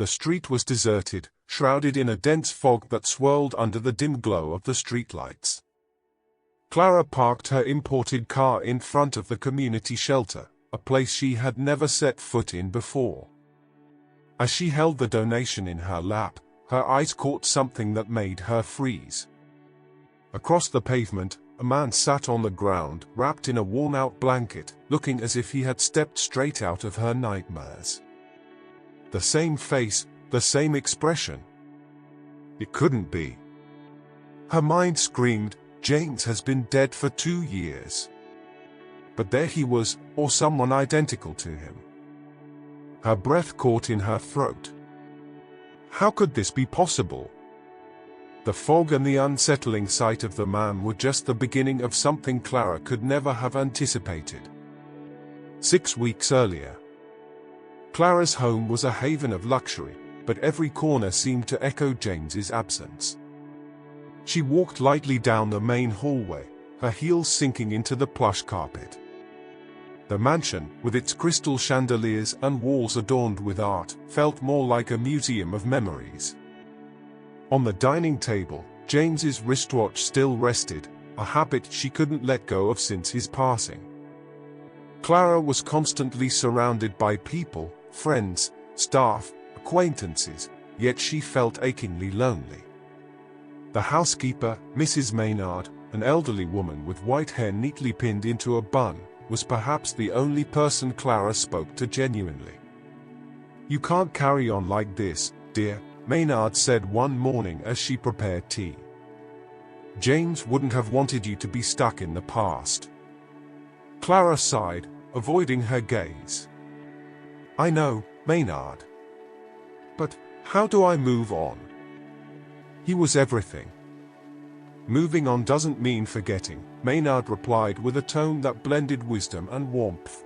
The street was deserted, shrouded in a dense fog that swirled under the dim glow of the streetlights. Clara parked her imported car in front of the community shelter, a place she had never set foot in before. As she held the donation in her lap, her eyes caught something that made her freeze. Across the pavement, a man sat on the ground, wrapped in a worn-out blanket, looking as if he had stepped straight out of her nightmares. The same face, the same expression. It couldn't be. Her mind screamed, James has been dead for 2 years. But there he was, or someone identical to him. Her breath caught in her throat. How could this be possible? The fog and the unsettling sight of the man were just the beginning of something Clara could never have anticipated. 6 weeks earlier, Clara's home was a haven of luxury, but every corner seemed to echo James's absence. She walked lightly down the main hallway, her heels sinking into the plush carpet. The mansion, with its crystal chandeliers and walls adorned with art, felt more like a museum of memories. On the dining table, James's wristwatch still rested, a habit she couldn't let go of since his passing. Clara was constantly surrounded by people, friends, staff, acquaintances, yet she felt achingly lonely. The housekeeper, Mrs. Maynard, an elderly woman with white hair neatly pinned into a bun, was perhaps the only person Clara spoke to genuinely. "You can't carry on like this, dear," Maynard said one morning as she prepared tea. "James wouldn't have wanted you to be stuck in the past." Clara sighed, avoiding her gaze. "I know, Maynard. But how do I move on? He was everything." "Moving on doesn't mean forgetting," Maynard replied with a tone that blended wisdom and warmth.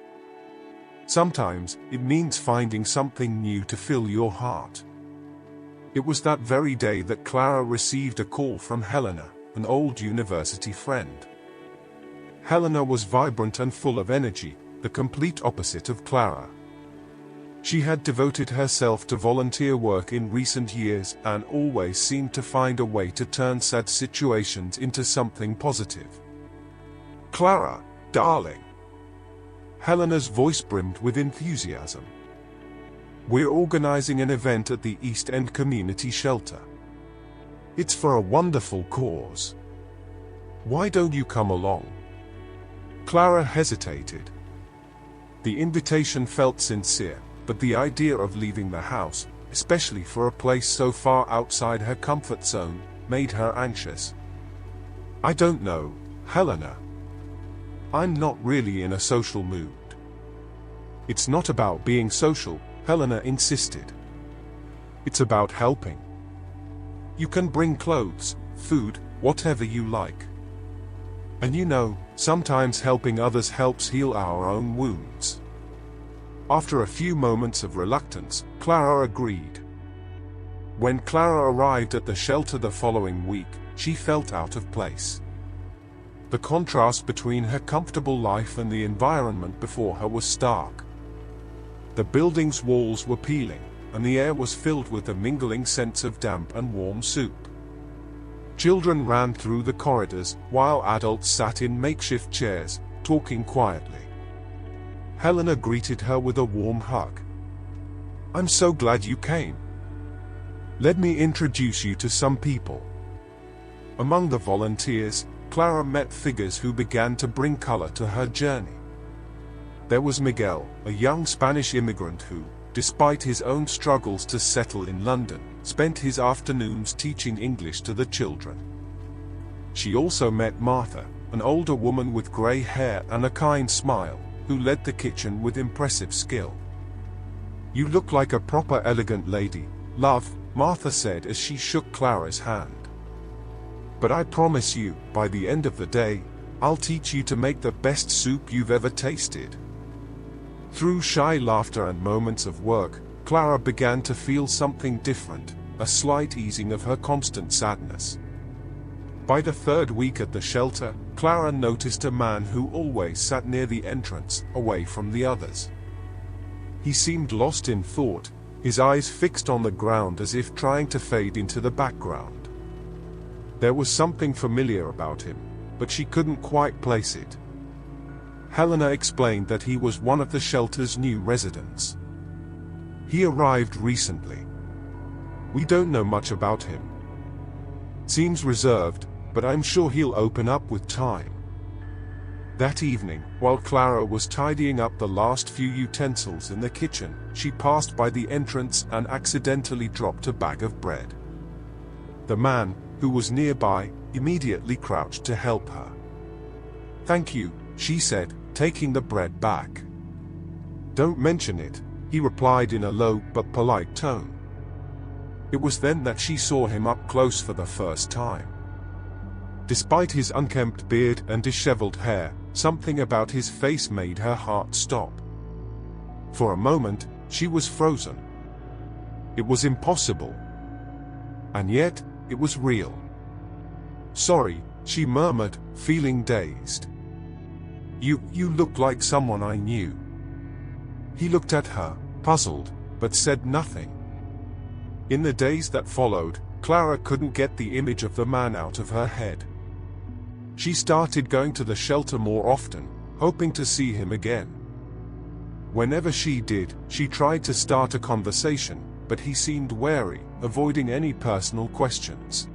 "Sometimes it means finding something new to fill your heart." It was that very day that Clara received a call from Helena, an old university friend. Helena was vibrant and full of energy, the complete opposite of Clara. She had devoted herself to volunteer work in recent years and always seemed to find a way to turn sad situations into something positive. "Clara, darling." Helena's voice brimmed with enthusiasm. "We're organizing an event at the East End Community Shelter. It's for a wonderful cause. Why don't you come along?" Clara hesitated. The invitation felt sincere, but the idea of leaving the house, especially for a place so far outside her comfort zone, made her anxious. "I don't know, Helena. I'm not really in a social mood." "It's not about being social," Helena insisted. "It's about helping. You can bring clothes, food, whatever you like. And you know, sometimes helping others helps heal our own wounds." After a few moments of reluctance, Clara agreed. When Clara arrived at the shelter the following week, she felt out of place. The contrast between her comfortable life and the environment before her was stark. The building's walls were peeling, and the air was filled with a mingling sense of damp and warm soup. Children ran through the corridors, while adults sat in makeshift chairs, talking quietly. Helena greeted her with a warm hug. "I'm so glad you came. Let me introduce you to some people." Among the volunteers, Clara met figures who began to bring color to her journey. There was Miguel, a young Spanish immigrant who, despite his own struggles to settle in London, spent his afternoons teaching English to the children. She also met Martha, an older woman with gray hair and a kind smile, who led the kitchen with impressive skill. "You look like a proper elegant lady, love," Martha said as she shook Clara's hand. "But I promise you, by the end of the day, I'll teach you to make the best soup you've ever tasted." Through shy laughter and moments of work, Clara began to feel something different, a slight easing of her constant sadness. By the third week at the shelter, Clara noticed a man who always sat near the entrance, away from the others. He seemed lost in thought, his eyes fixed on the ground as if trying to fade into the background. There was something familiar about him, but she couldn't quite place it. Helena explained that he was one of the shelter's new residents. He arrived recently. We don't know much about him. Seems reserved, but I'm sure he'll open up with time. That evening, while Clara was tidying up the last few utensils in the kitchen, she passed by the entrance and accidentally dropped a bag of bread. The man, who was nearby, immediately crouched to help her. "Thank you," she said, taking the bread back. "Don't mention it," he replied in a low but polite tone. It was then that she saw him up close for the first time. Despite his unkempt beard and disheveled hair, something about his face made her heart stop. For a moment, she was frozen. It was impossible. And yet, it was real. "Sorry," she murmured, feeling dazed. You look like someone I knew." He looked at her, puzzled, but said nothing. In the days that followed, Clara couldn't get the image of the man out of her head. She started going to the shelter more often, hoping to see him again. Whenever she did, she tried to start a conversation, but he seemed wary, avoiding any personal questions.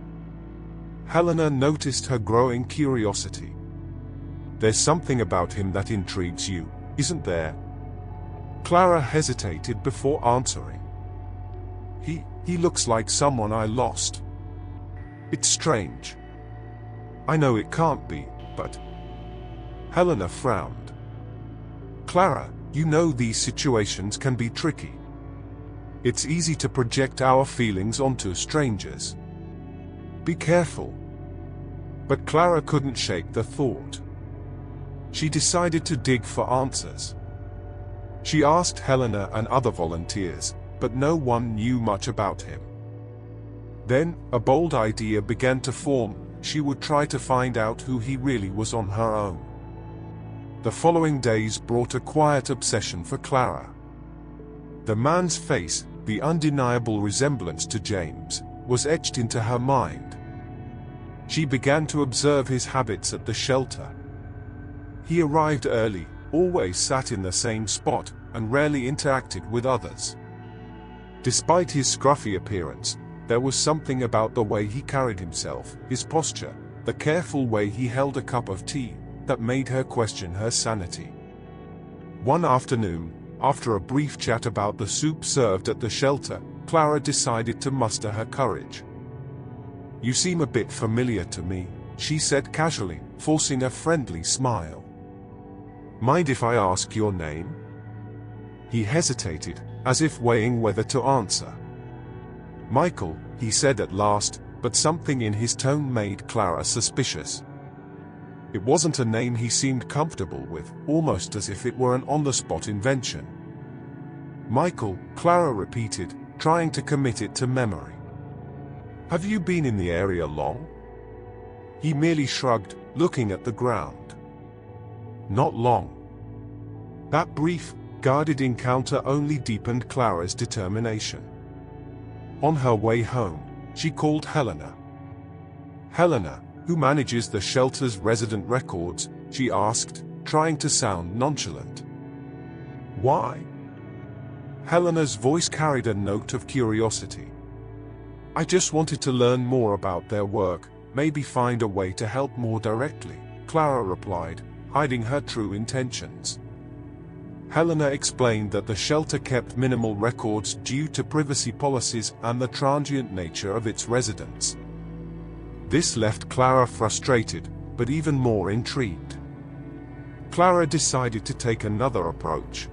Helena noticed her growing curiosity. "There's something about him that intrigues you, isn't there?" Clara hesitated before answering. He looks like someone I lost. It's strange. I know it can't be, but..." Helena frowned. "Clara, you know these situations can be tricky. It's easy to project our feelings onto strangers. Be careful." But Clara couldn't shake the thought. She decided to dig for answers. She asked Helena and other volunteers, but no one knew much about him. Then, a bold idea began to form. She would try to find out who he really was on her own. The following days brought a quiet obsession for Clara. The man's face, the undeniable resemblance to James, was etched into her mind. She began to observe his habits at the shelter. He arrived early, always sat in the same spot, and rarely interacted with others. Despite his scruffy appearance, there was something about the way he carried himself, his posture, the careful way he held a cup of tea, that made her question her sanity. One afternoon, after a brief chat about the soup served at the shelter, Clara decided to muster her courage. "You seem a bit familiar to me," she said casually, forcing a friendly smile. "Mind if I ask your name?" He hesitated, as if weighing whether to answer. "Michael," he said at last, but something in his tone made Clara suspicious. It wasn't a name he seemed comfortable with, almost as if it were an on-the-spot invention. "Michael," Clara repeated, trying to commit it to memory. "Have you been in the area long?" He merely shrugged, looking at the ground. "Not long." That brief, guarded encounter only deepened Clara's determination. On her way home, she called Helena. "Helena, who manages the shelter's resident records?" she asked, trying to sound nonchalant. "Why?" Helena's voice carried a note of curiosity. "I just wanted to learn more about their work, maybe find a way to help more directly," Clara replied, hiding her true intentions. Helena explained that the shelter kept minimal records due to privacy policies and the transient nature of its residents. This left Clara frustrated, but even more intrigued. Clara decided to take another approach.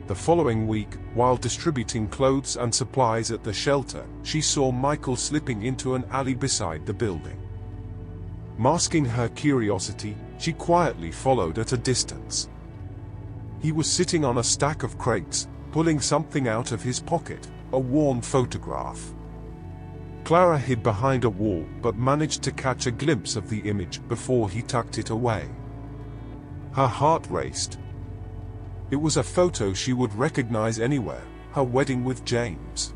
The following week, while distributing clothes and supplies at the shelter, she saw Michael slipping into an alley beside the building. Masking her curiosity, she quietly followed at a distance. He was sitting on a stack of crates, pulling something out of his pocket, a worn photograph. Clara hid behind a wall but managed to catch a glimpse of the image before he tucked it away. Her heart raced. It was a photo she would recognize anywhere, her wedding with James.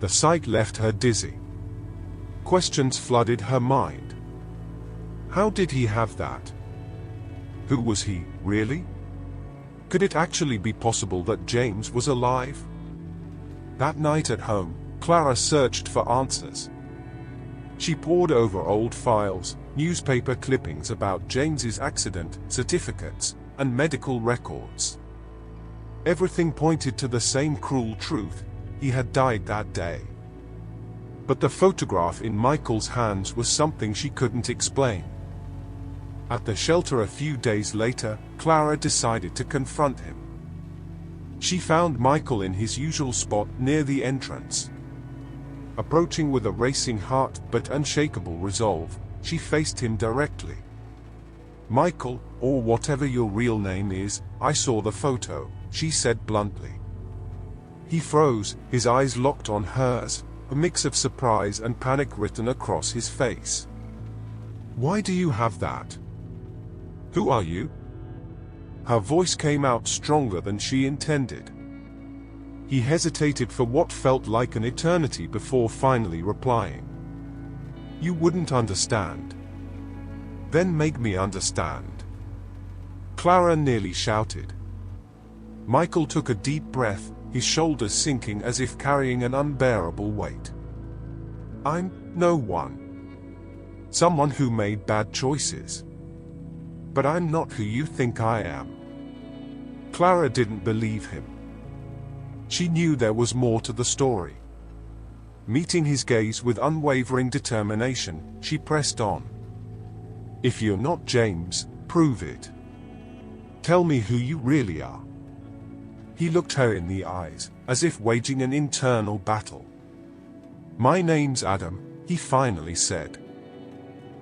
The sight left her dizzy. Questions flooded her mind. How did he have that? Who was he, really? Could it actually be possible that James was alive? That night at home, Clara searched for answers. She pored over old files, newspaper clippings about James's accident, certificates, and medical records. Everything pointed to the same cruel truth: he had died that day. But the photograph in Michael's hands was something she couldn't explain. At the shelter a few days later, Clara decided to confront him. She found Michael in his usual spot near the entrance. Approaching with a racing heart but unshakable resolve, she faced him directly. "Michael, or whatever your real name is, I saw the photo," she said bluntly. He froze, his eyes locked on hers, a mix of surprise and panic written across his face. "Why do you have that? Who are you?" Her voice came out stronger than she intended. He hesitated for what felt like an eternity before finally replying. "You wouldn't understand." "Then make me understand." Clara nearly shouted. Michael took a deep breath, his shoulders sinking as if carrying an unbearable weight. "I'm no one. Someone who made bad choices. But I'm not who you think I am." Clara didn't believe him. She knew there was more to the story. Meeting his gaze with unwavering determination, she pressed on. "If you're not James, prove it. Tell me who you really are." He looked her in the eyes, as if waging an internal battle. "My name's Adam," he finally said.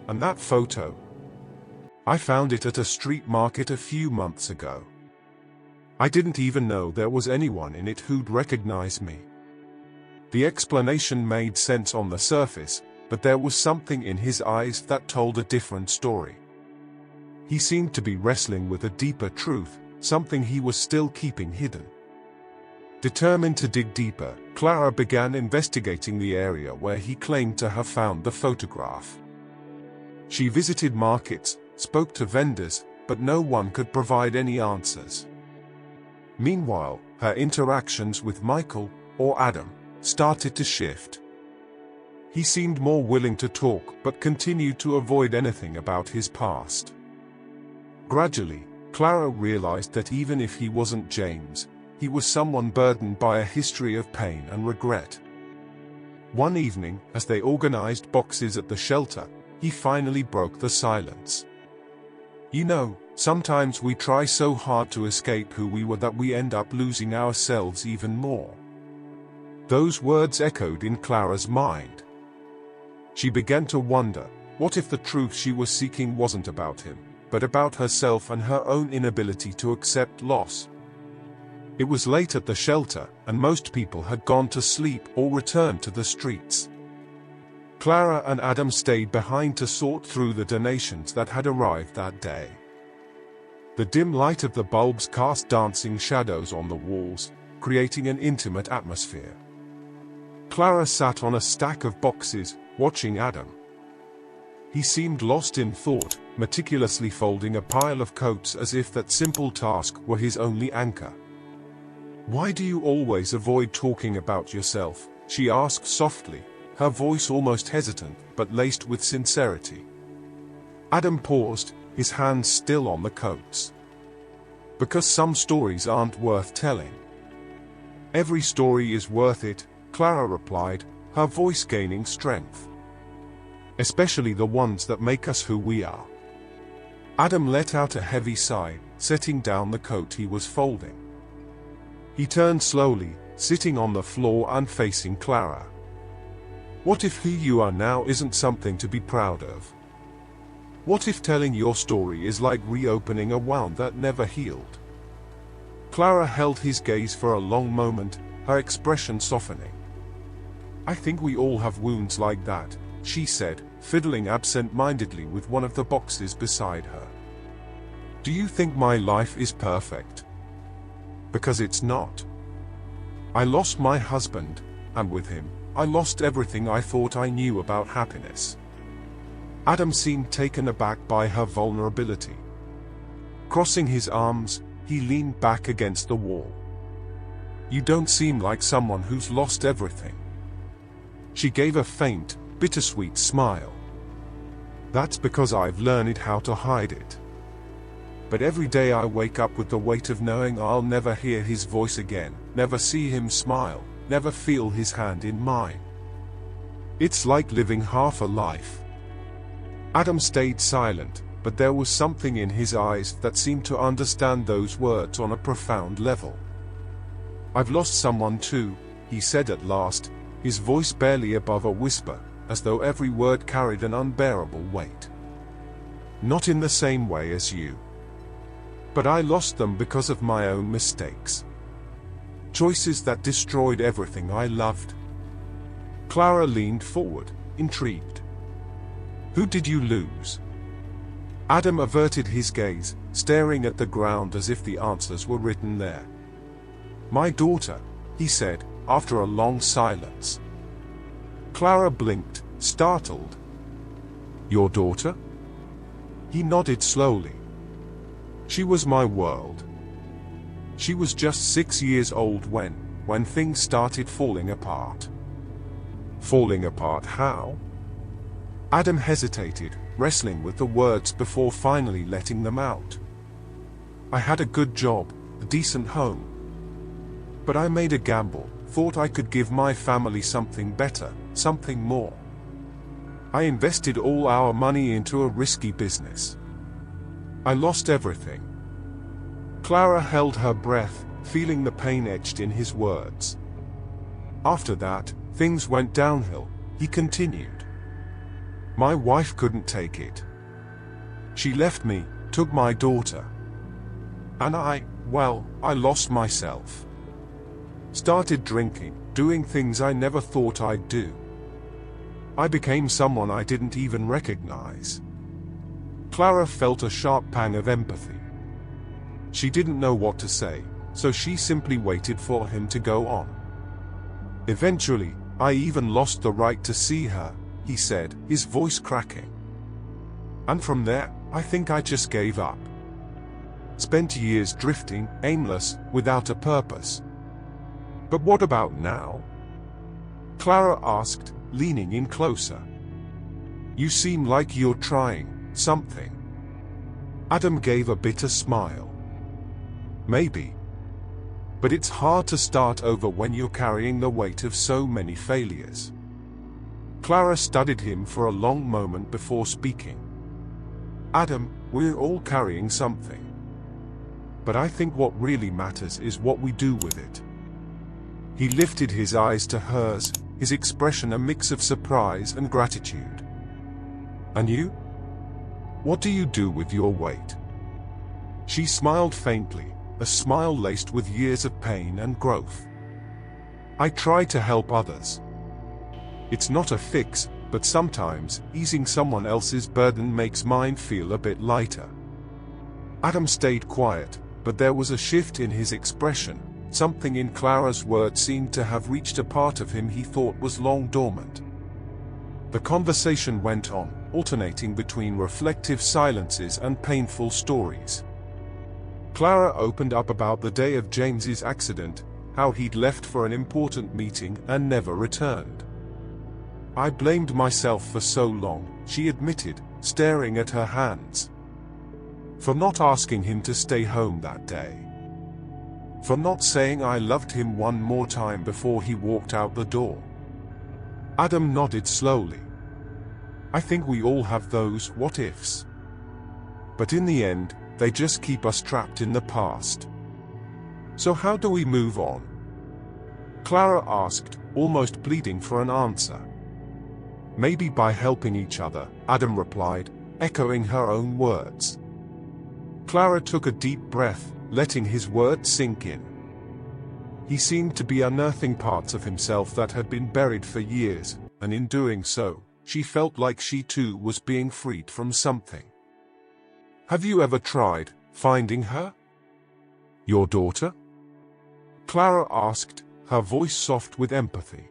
"And that photo? I found it at a street market a few months ago. I didn't even know there was anyone in it who'd recognize me." The explanation made sense on the surface, but there was something in his eyes that told a different story. He seemed to be wrestling with a deeper truth, something he was still keeping hidden. Determined to dig deeper, Clara began investigating the area where he claimed to have found the photograph. She visited markets, spoke to vendors, but no one could provide any answers. Meanwhile, her interactions with Michael, or Adam, started to shift. He seemed more willing to talk but continued to avoid anything about his past. Gradually, Clara realized that even if he wasn't James, he was someone burdened by a history of pain and regret. One evening, as they organized boxes at the shelter, he finally broke the silence. "You know, sometimes we try so hard to escape who we were that we end up losing ourselves even more." Those words echoed in Clara's mind. She began to wonder, what if the truth she was seeking wasn't about him, but about herself and her own inability to accept loss? It was late at the shelter, and most people had gone to sleep or returned to the streets. Clara and Adam stayed behind to sort through the donations that had arrived that day. The dim light of the bulbs cast dancing shadows on the walls, creating an intimate atmosphere. Clara sat on a stack of boxes, watching Adam. He seemed lost in thought, meticulously folding a pile of coats as if that simple task were his only anchor. "Why do you always avoid talking about yourself?" she asked softly, her voice almost hesitant, but laced with sincerity. Adam paused, his hands still on the coats. "Because some stories aren't worth telling." "Every story is worth it," Clara replied, her voice gaining strength. "Especially the ones that make us who we are." Adam let out a heavy sigh, setting down the coat he was folding. He turned slowly, sitting on the floor and facing Clara. "What if who you are now isn't something to be proud of? What if telling your story is like reopening a wound that never healed?" Clara held his gaze for a long moment, her expression softening. "I think we all have wounds like that," she said, fiddling absent-mindedly with one of the boxes beside her. "Do you think my life is perfect? Because it's not. I lost my husband, and with him, I lost everything I thought I knew about happiness. Adam seemed taken aback by her vulnerability. Crossing his arms, he leaned back against the wall. You don't seem like someone who's lost everything. She gave a faint, bittersweet smile. That's because I've learned how to hide it. But every day I wake up with the weight of knowing I'll never hear his voice again, never see him smile, never feel his hand in mine. It's like living half a life. Adam stayed silent, but there was something in his eyes that seemed to understand those words on a profound level. I've lost someone too, he said at last, his voice barely above a whisper, as though every word carried an unbearable weight. Not in the same way as you. But I lost them because of my own mistakes. Choices that destroyed everything I loved. Clara leaned forward, intrigued. Who did you lose? Adam averted his gaze, staring at the ground as if the answers were written there. My daughter, he said, after a long silence. Clara blinked, startled. Your daughter? He nodded slowly. She was my world. She was just 6 years old when things started falling apart. Falling apart how? Adam hesitated, wrestling with the words before finally letting them out. I had a good job, a decent home. But I made a gamble, thought I could give my family something better, something more. I invested all our money into a risky business. I lost everything. Clara held her breath, feeling the pain etched in his words. After that, things went downhill, he continued. My wife couldn't take it. She left me, took my daughter. And I lost myself. Started drinking, doing things I never thought I'd do. I became someone I didn't even recognize. Clara felt a sharp pang of empathy. She didn't know what to say, so she simply waited for him to go on. Eventually, I even lost the right to see her, he said, his voice cracking. And from there, I think I just gave up. Spent years drifting, aimless, without a purpose. But what about now? Clara asked, leaning in closer. You seem like you're trying something. Adam gave a bitter smile. Maybe. But it's hard to start over when you're carrying the weight of so many failures. Clara studied him for a long moment before speaking. Adam, we're all carrying something. But I think what really matters is what we do with it. He lifted his eyes to hers, his expression a mix of surprise and gratitude. And you? What do you do with your weight? She smiled faintly, a smile laced with years of pain and growth. I try to help others. It's not a fix, but sometimes easing someone else's burden makes mine feel a bit lighter. Adam stayed quiet, but there was a shift in his expression. Something in Clara's words seemed to have reached a part of him he thought was long dormant. The conversation went on, alternating between reflective silences and painful stories. Clara opened up about the day of James's accident, how he'd left for an important meeting and never returned. I blamed myself for so long, she admitted, staring at her hands. For not asking him to stay home that day. For not saying I loved him one more time before he walked out the door. Adam nodded slowly. I think we all have those what-ifs. But in the end, they just keep us trapped in the past. So how do we move on? Clara asked, almost pleading for an answer. Maybe by helping each other, Adam replied, echoing her own words. Clara took a deep breath, letting his words sink in. He seemed to be unearthing parts of himself that had been buried for years, and in doing so, she felt like she too was being freed from something. Have you ever tried finding her? Your daughter? Clara asked, her voice soft with empathy.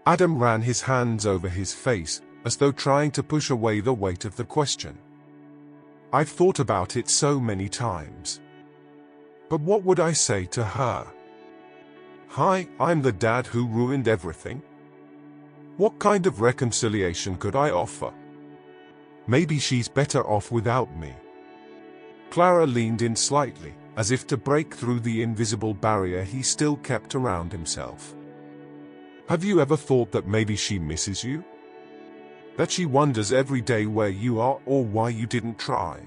Adam ran his hands over his face, as though trying to push away the weight of the question. I've thought about it so many times. But what would I say to her? Hi, I'm the dad who ruined everything. What kind of reconciliation could I offer? Maybe she's better off without me. Clara leaned in slightly, as if to break through the invisible barrier he still kept around himself. Have you ever thought that maybe she misses you? That she wonders every day where you are or why you didn't try?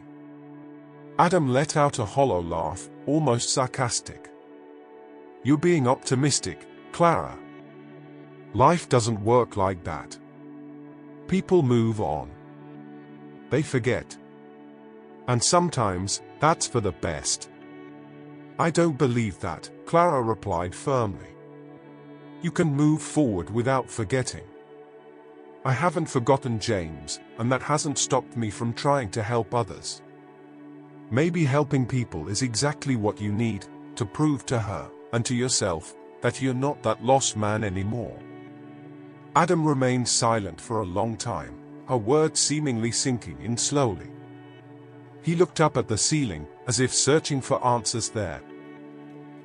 Adam let out a hollow laugh, almost sarcastic. You're being optimistic, Clara. Life doesn't work like that. People move on. They forget. And sometimes, that's for the best. I don't believe that, Clara replied firmly. You can move forward without forgetting. I haven't forgotten James, and that hasn't stopped me from trying to help others. Maybe helping people is exactly what you need, to prove to her, and to yourself, that you're not that lost man anymore. Adam remained silent for a long time, her words seemingly sinking in slowly. He looked up at the ceiling, as if searching for answers there.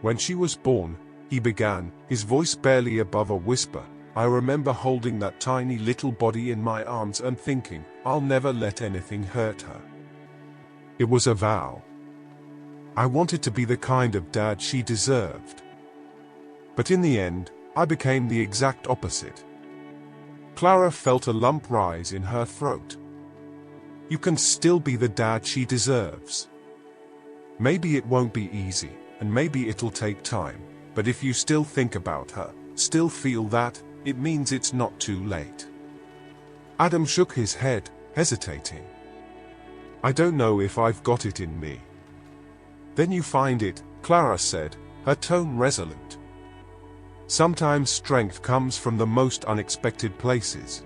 When she was born, he began, his voice barely above a whisper, I remember holding that tiny little body in my arms and thinking, I'll never let anything hurt her. It was a vow. I wanted to be the kind of dad she deserved. But in the end, I became the exact opposite. Clara felt a lump rise in her throat. You can still be the dad she deserves. Maybe it won't be easy, and maybe it'll take time, but if you still think about her, still feel that, it means it's not too late. Adam shook his head, hesitating. I don't know if I've got it in me. Then you find it, Clara said, her tone resolute. Sometimes strength comes from the most unexpected places.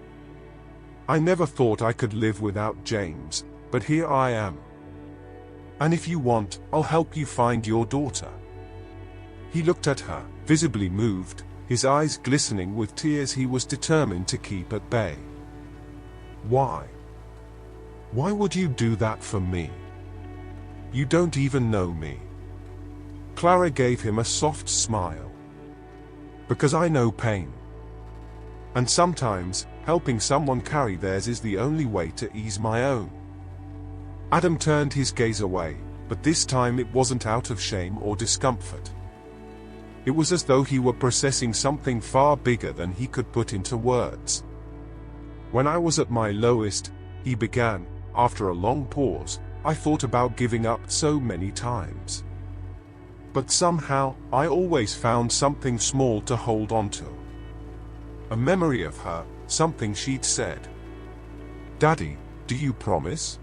I never thought I could live without James, but here I am. And if you want, I'll help you find your daughter. He looked at her, visibly moved, his eyes glistening with tears he was determined to keep at bay. Why? Why would you do that for me? You don't even know me. Clara gave him a soft smile. Because I know pain. And sometimes, helping someone carry theirs is the only way to ease my own. Adam turned his gaze away, but this time it wasn't out of shame or discomfort. It was as though he were processing something far bigger than he could put into words. When I was at my lowest, he began, after a long pause, I thought about giving up so many times. But somehow, I always found something small to hold on to. A memory of her, something she'd said. Daddy, do you promise?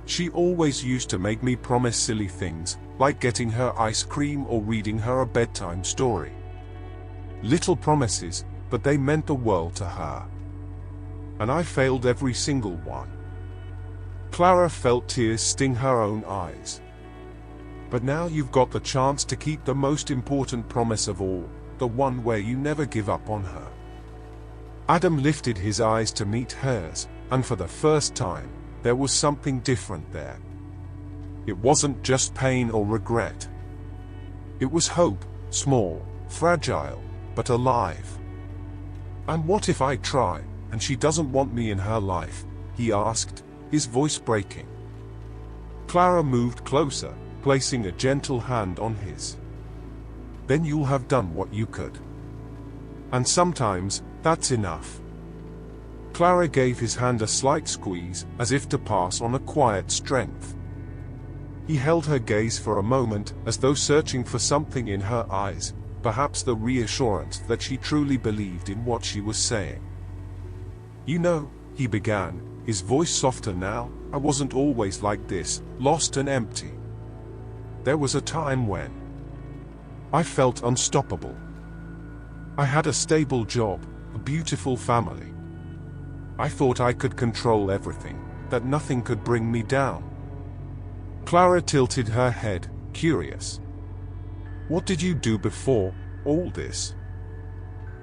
She always used to make me promise silly things, like getting her ice cream or reading her a bedtime story. Little promises, but they meant the world to her. And I failed every single one. Clara felt tears sting her own eyes. But now you've got the chance to keep the most important promise of all, the one where you never give up on her. Adam lifted his eyes to meet hers, and for the first time, there was something different there. It wasn't just pain or regret. It was hope, small, fragile, but alive. And what if I try, and she doesn't want me in her life? He asked, his voice breaking. Clara moved closer, placing a gentle hand on his. Then you'll have done what you could. And sometimes, that's enough. Clara gave his hand a slight squeeze, as if to pass on a quiet strength. He held her gaze for a moment, as though searching for something in her eyes, perhaps the reassurance that she truly believed in what she was saying. You know, he began, his voice softer now, I wasn't always like this, lost and empty. There was a time when I felt unstoppable. I had a stable job, a beautiful family. I thought I could control everything, that nothing could bring me down. Clara tilted her head, curious. What did you do before, all this?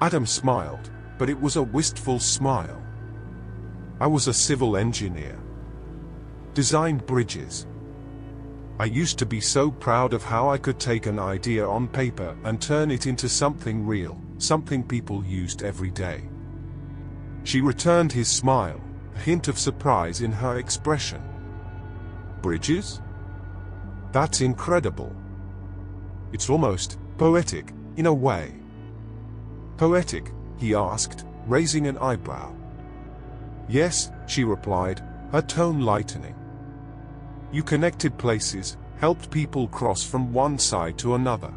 Adam smiled, but it was a wistful smile. I was a civil engineer. Designed bridges. I used to be so proud of how I could take an idea on paper and turn it into something real, something people used every day. She returned his smile, a hint of surprise in her expression. Bridges? That's incredible. It's almost poetic, in a way. Poetic? He asked, raising an eyebrow. Yes, she replied, her tone lightening. You connected places, helped people cross from one side to another.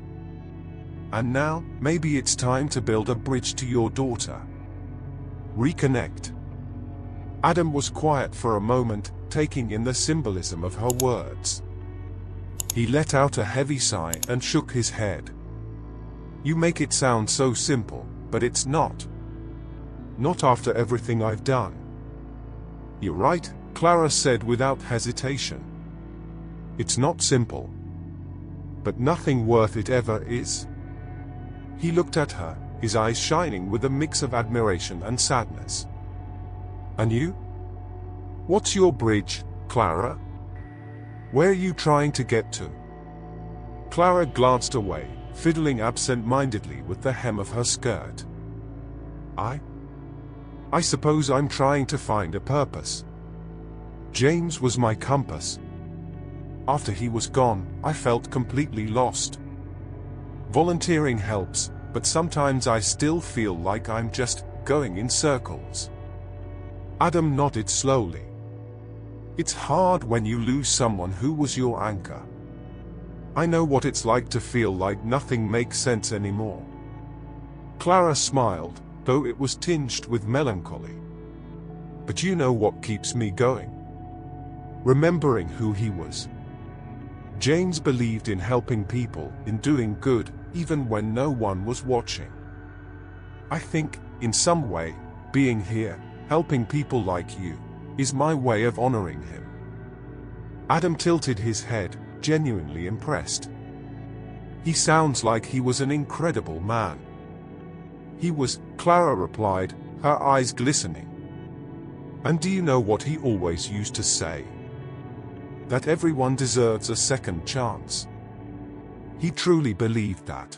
And now, maybe it's time to build a bridge to your daughter. Reconnect. Adam was quiet for a moment, taking in the symbolism of her words. He let out a heavy sigh and shook his head. You make it sound so simple, but it's not. Not after everything I've done. You're right, Clara said without hesitation. It's not simple. But nothing worth it ever is. He looked at her, his eyes shining with a mix of admiration and sadness. And you? What's your bridge, Clara? Where are you trying to get to? Clara glanced away, fiddling absent-mindedly with the hem of her skirt. I suppose I'm trying to find a purpose. James was my compass. After he was gone, I felt completely lost. Volunteering helps, but sometimes I still feel like I'm just going in circles. Adam nodded slowly. It's hard when you lose someone who was your anchor. I know what it's like to feel like nothing makes sense anymore. Clara smiled, though it was tinged with melancholy. But you know what keeps me going? Remembering who he was. James believed in helping people, in doing good, even when no one was watching. I think, in some way, being here, helping people like you, is my way of honoring him. Adam tilted his head, genuinely impressed. He sounds like he was an incredible man. He was, Clara replied, her eyes glistening. And do you know what he always used to say? That everyone deserves a second chance. He truly believed that.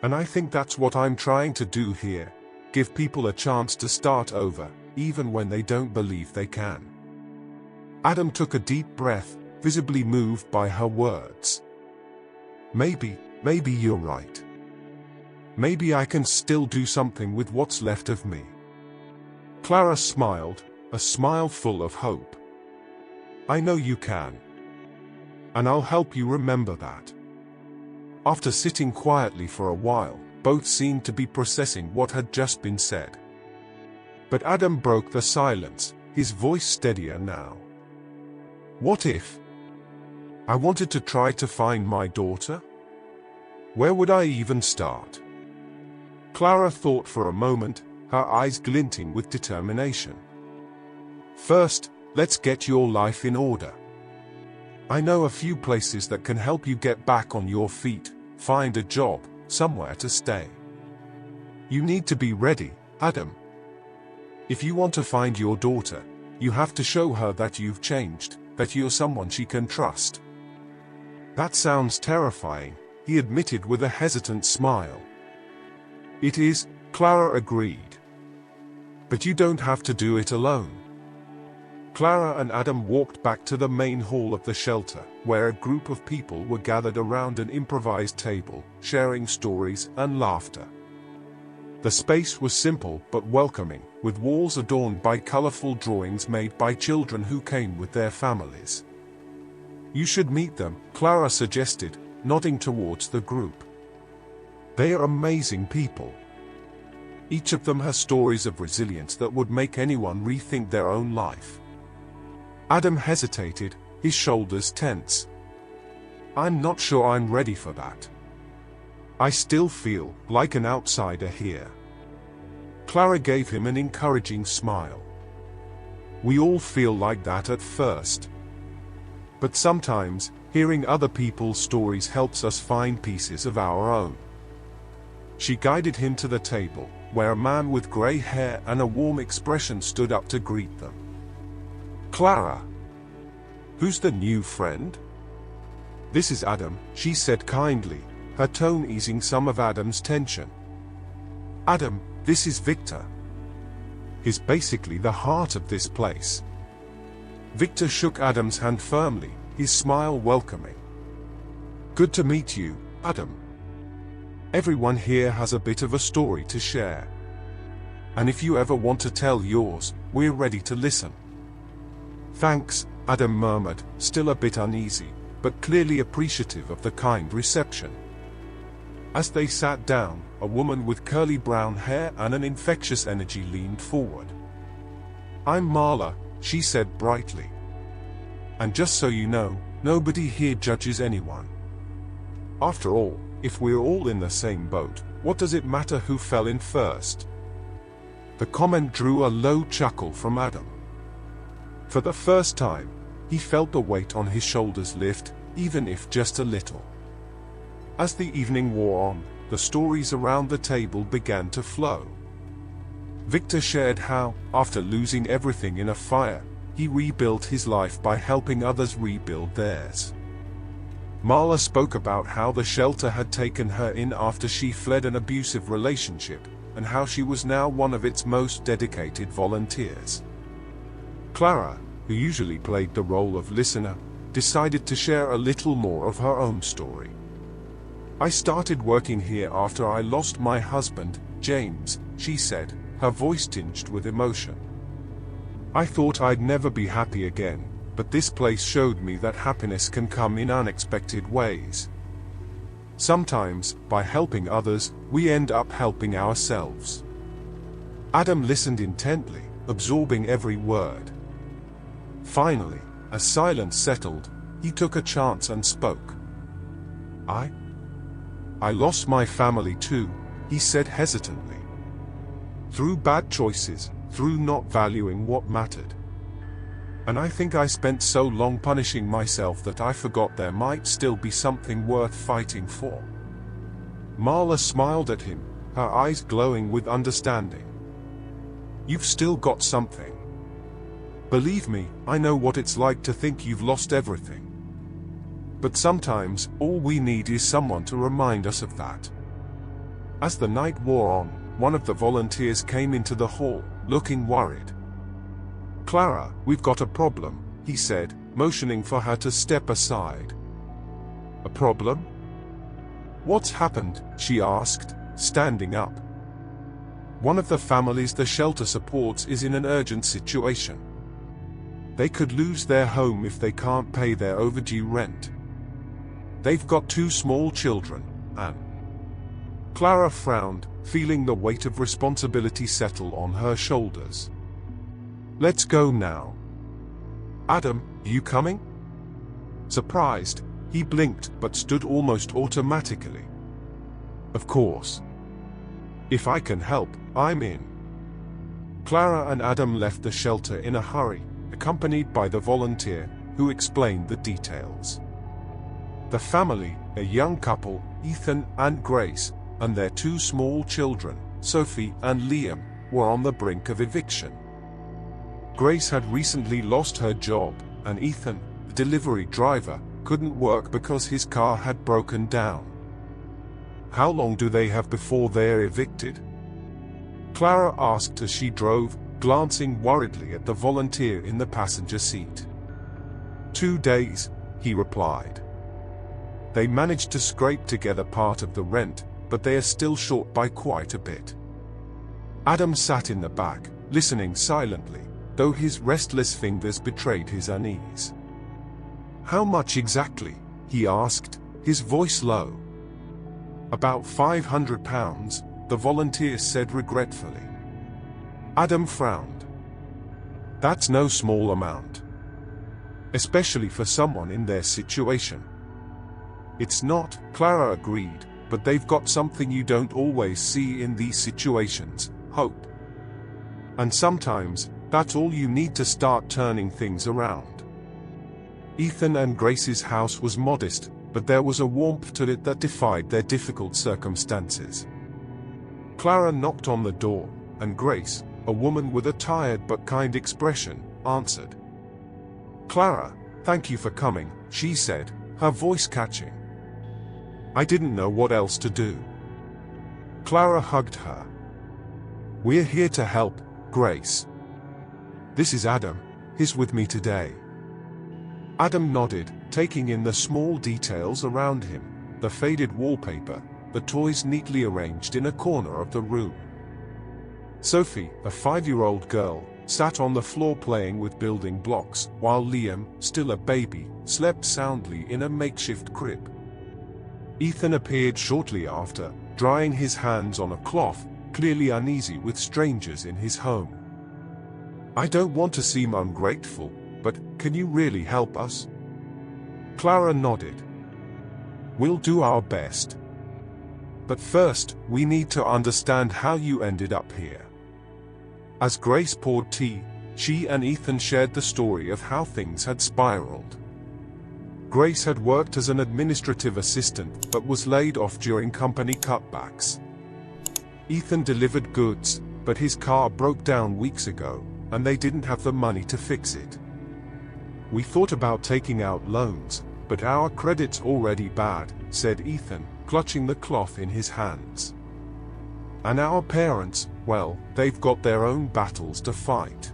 And I think that's what I'm trying to do here, give people a chance to start over, even when they don't believe they can. Adam took a deep breath, visibly moved by her words. Maybe you're right. Maybe I can still do something with what's left of me. Clara smiled, a smile full of hope. I know you can. And I'll help you remember that. After sitting quietly for a while, both seemed to be processing what had just been said. But Adam broke the silence, his voice steadier now. What if I wanted to try to find my daughter? Where would I even start? Clara thought for a moment, her eyes glinting with determination. First, let's get your life in order. I know a few places that can help you get back on your feet, find a job, somewhere to stay. You need to be ready, Adam. If you want to find your daughter, you have to show her that you've changed, that you're someone she can trust. That sounds terrifying, he admitted with a hesitant smile. It is, Clara agreed. But you don't have to do it alone. Clara and Adam walked back to the main hall of the shelter, where a group of people were gathered around an improvised table, sharing stories and laughter. The space was simple but welcoming, with walls adorned by colorful drawings made by children who came with their families. You should meet them, Clara suggested, nodding towards the group. They are amazing people. Each of them has stories of resilience that would make anyone rethink their own life. Adam hesitated, his shoulders tense. I'm not sure I'm ready for that. I still feel like an outsider here. Clara gave him an encouraging smile. We all feel like that at first. But sometimes, hearing other people's stories helps us find pieces of our own. She guided him to the table, where a man with grey hair and a warm expression stood up to greet them. "Clara. Who's the new friend?" "This is Adam," she said kindly, her tone easing some of Adam's tension. "Adam, this is Victor. He's basically the heart of this place." Victor shook Adam's hand firmly, his smile welcoming. "Good to meet you, Adam. Everyone here has a bit of a story to share. And if you ever want to tell yours, we're ready to listen." "Thanks," Adam murmured, still a bit uneasy, but clearly appreciative of the kind reception. As they sat down, a woman with curly brown hair and an infectious energy leaned forward. "I'm Marla," she said brightly. "And just so you know, nobody here judges anyone. After all, if we're all in the same boat, what does it matter who fell in first?" The comment drew a low chuckle from Adam. For the first time, he felt the weight on his shoulders lift, even if just a little. As the evening wore on, the stories around the table began to flow. Victor shared how, after losing everything in a fire, he rebuilt his life by helping others rebuild theirs. Marla spoke about how the shelter had taken her in after she fled an abusive relationship, and how she was now one of its most dedicated volunteers. Clara, who usually played the role of listener, decided to share a little more of her own story. "I started working here after I lost my husband, James," she said, her voice tinged with emotion. "I thought I'd never be happy again, but this place showed me that happiness can come in unexpected ways. Sometimes, by helping others, we end up helping ourselves." Adam listened intently, absorbing every word. Finally, as silence settled, he took a chance and spoke. I lost my family too," he said hesitantly. "Through bad choices, through not valuing what mattered. And I think I spent so long punishing myself that I forgot there might still be something worth fighting for." Marla smiled at him, her eyes glowing with understanding. "You've still got something. Believe me, I know what it's like to think you've lost everything. But sometimes, all we need is someone to remind us of that." As the night wore on, one of the volunteers came into the hall, looking worried. "Clara, we've got a problem," he said, motioning for her to step aside. "A problem? What's happened?" she asked, standing up. "One of the families the shelter supports is in an urgent situation. They could lose their home if they can't pay their overdue rent. They've got 2 small children, and..." Clara frowned, feeling the weight of responsibility settle on her shoulders. "Let's go now." "Adam, you coming?" Surprised, he blinked but stood almost automatically. "Of course. If I can help, I'm in." Clara and Adam left the shelter in a hurry, accompanied by the volunteer, who explained the details. The family, a young couple, Ethan and Grace, and their 2 small children, Sophie and Liam, were on the brink of eviction. Grace had recently lost her job, and Ethan, the delivery driver, couldn't work because his car had broken down. "How long do they have before they're evicted?" Clara asked as she drove, glancing worriedly at the volunteer in the passenger seat. 2 days, he replied. "They managed to scrape together part of the rent, but they are still short by quite a bit." Adam sat in the back, listening silently, though his restless fingers betrayed his unease. "How much exactly?" he asked, his voice low. "About £500, the volunteer said regretfully. Adam frowned. "That's no small amount. Especially for someone in their situation." "It's not," Clara agreed, "but they've got something you don't always see in these situations, hope. And sometimes, that's all you need to start turning things around." Ethan and Grace's house was modest, but there was a warmth to it that defied their difficult circumstances. Clara knocked on the door, and Grace, a woman with a tired but kind expression, answered. "Clara, thank you for coming," she said, her voice catching. "I didn't know what else to do." Clara hugged her. "We're here to help, Grace. This is Adam, he's with me today." Adam nodded, taking in the small details around him, the faded wallpaper, the toys neatly arranged in a corner of the room. Sophie, a 5-year-old girl, sat on the floor playing with building blocks, while Liam, still a baby, slept soundly in a makeshift crib. Ethan appeared shortly after, drying his hands on a cloth, clearly uneasy with strangers in his home. "I don't want to seem ungrateful, but can you really help us?" Clara nodded. "We'll do our best. But first, we need to understand how you ended up here." As Grace poured tea, she and Ethan shared the story of how things had spiraled. Grace had worked as an administrative assistant but was laid off during company cutbacks. Ethan delivered goods, but his car broke down weeks ago, and they didn't have the money to fix it. "We thought about taking out loans, but our credit's already bad," said Ethan, clutching the cloth in his hands. "And our parents, well, they've got their own battles to fight."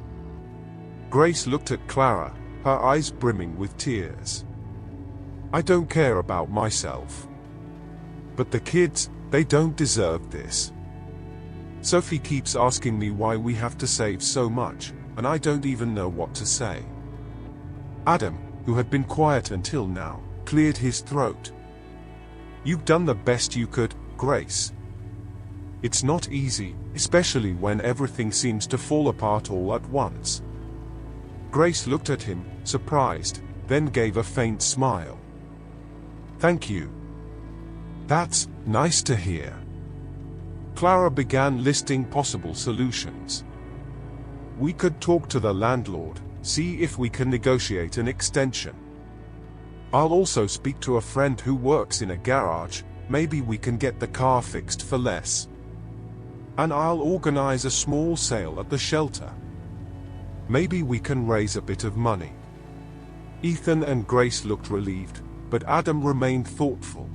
Grace looked at Clara, her eyes brimming with tears. "I don't care about myself. But the kids, they don't deserve this. Sophie keeps asking me why we have to save so much, and I don't even know what to say." Adam, who had been quiet until now, cleared his throat. "You've done the best you could, Grace. It's not easy, especially when everything seems to fall apart all at once." Grace looked at him, surprised, then gave a faint smile. "Thank you. That's nice to hear." Clara began listing possible solutions. "We could talk to the landlord, see if we can negotiate an extension. I'll also speak to a friend who works in a garage, maybe we can get the car fixed for less. And I'll organize a small sale at the shelter. Maybe we can raise a bit of money." Ethan and Grace looked relieved, but Adam remained thoughtful.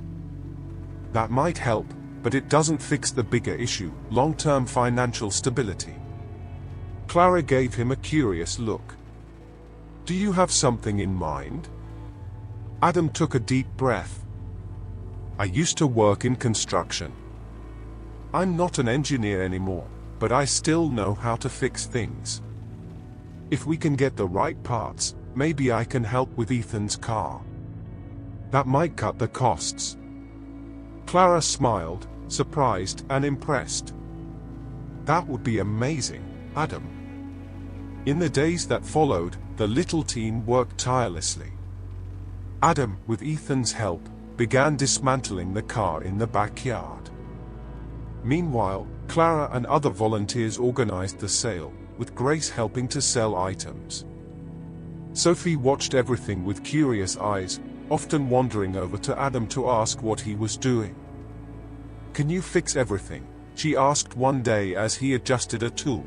"That might help, but it doesn't fix the bigger issue, long-term financial stability." Clara gave him a curious look. "Do you have something in mind?" Adam took a deep breath. "I used to work in construction. I'm not an engineer anymore, but I still know how to fix things. If we can get the right parts, maybe I can help with Ethan's car. That might cut the costs." Clara smiled, surprised and impressed. "That would be amazing, Adam." In the days that followed, the little team worked tirelessly. Adam, with Ethan's help, began dismantling the car in the backyard. Meanwhile, Clara and other volunteers organized the sale, with Grace helping to sell items. Sophie watched everything with curious eyes, often wandering over to Adam to ask what he was doing. "Can you fix everything?" she asked one day as he adjusted a tool.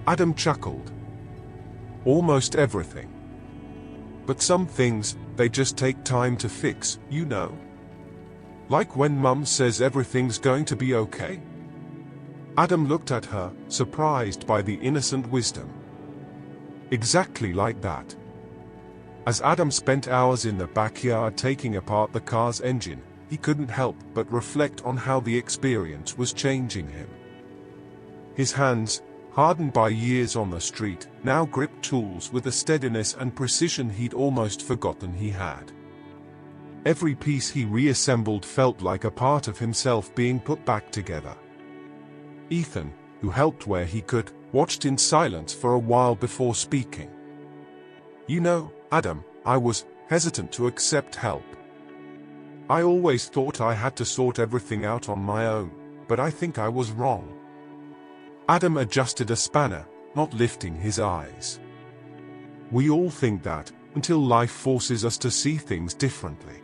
Adam chuckled. "Almost everything. But some things, they just take time to fix, you know. Like when Mum says everything's going to be okay." Adam looked at her, surprised by the innocent wisdom. Exactly like that. As Adam spent hours in the backyard taking apart the car's engine, he couldn't help but reflect on how the experience was changing him. His hands, hardened by years on the street, now gripped tools with a steadiness and precision he'd almost forgotten he had. Every piece he reassembled felt like a part of himself being put back together. Ethan, who helped where he could, watched in silence for a while before speaking. "You know, Adam, I was hesitant to accept help. I always thought I had to sort everything out on my own, but I think I was wrong." Adam adjusted a spanner, not lifting his eyes. "We all think that, until life forces us to see things differently.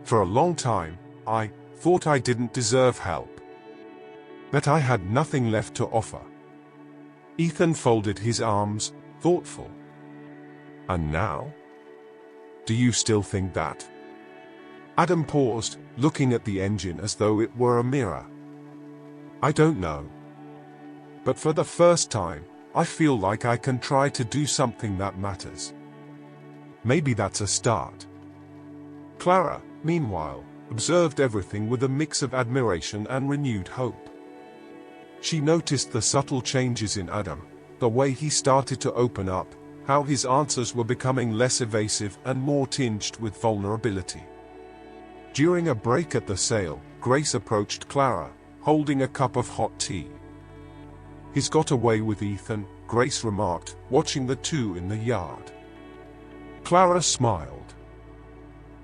For a long time, I thought I didn't deserve help. that I had nothing left to offer. Ethan folded his arms, thoughtful. And now? Do you still think that? Adam paused, looking at the engine as though it were a mirror. I don't know. But for the first time, I feel like I can try to do something that matters. Maybe that's a start. Clara, meanwhile, observed everything with a mix of admiration and renewed hope. She noticed the subtle changes in Adam, the way he started to open up, how his answers were becoming less evasive and more tinged with vulnerability. During a break at the sale, Grace approached Clara, holding a cup of hot tea. He's got away with Ethan, Grace remarked, watching the two in the yard. Clara smiled.